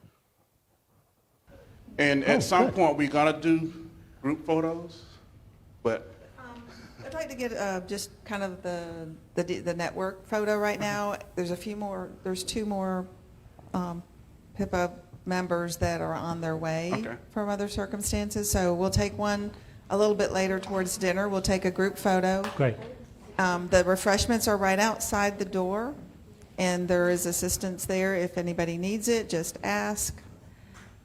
Speaker 6: And at some point, we're going to do group photos, but
Speaker 1: I'd like to get just kind of the network photo right now. There's two more PIPA members that are on their way from other circumstances. So we'll take one a little bit later towards dinner. We'll take a group photo.
Speaker 7: Great.
Speaker 1: The refreshments are right outside the door, and there is assistance there. If anybody needs it, just ask.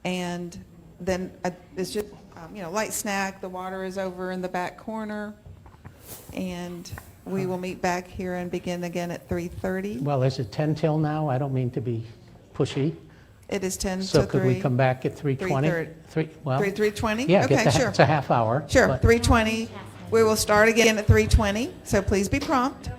Speaker 1: And then it's just, light snack. The water is over in the back corner. And we will meet back here and begin again at 3:30.
Speaker 7: Well, is it 10 till now? I don't mean to be pushy.
Speaker 1: It is 10 to 3.
Speaker 7: So could we come back at 3:20?
Speaker 1: 3:20?
Speaker 7: Yeah,
Speaker 1: okay, sure.
Speaker 7: It's a half hour.
Speaker 1: Sure,
Speaker 7: but-
Speaker 1: 3:20. We will start again at 3:20, so please be prompt.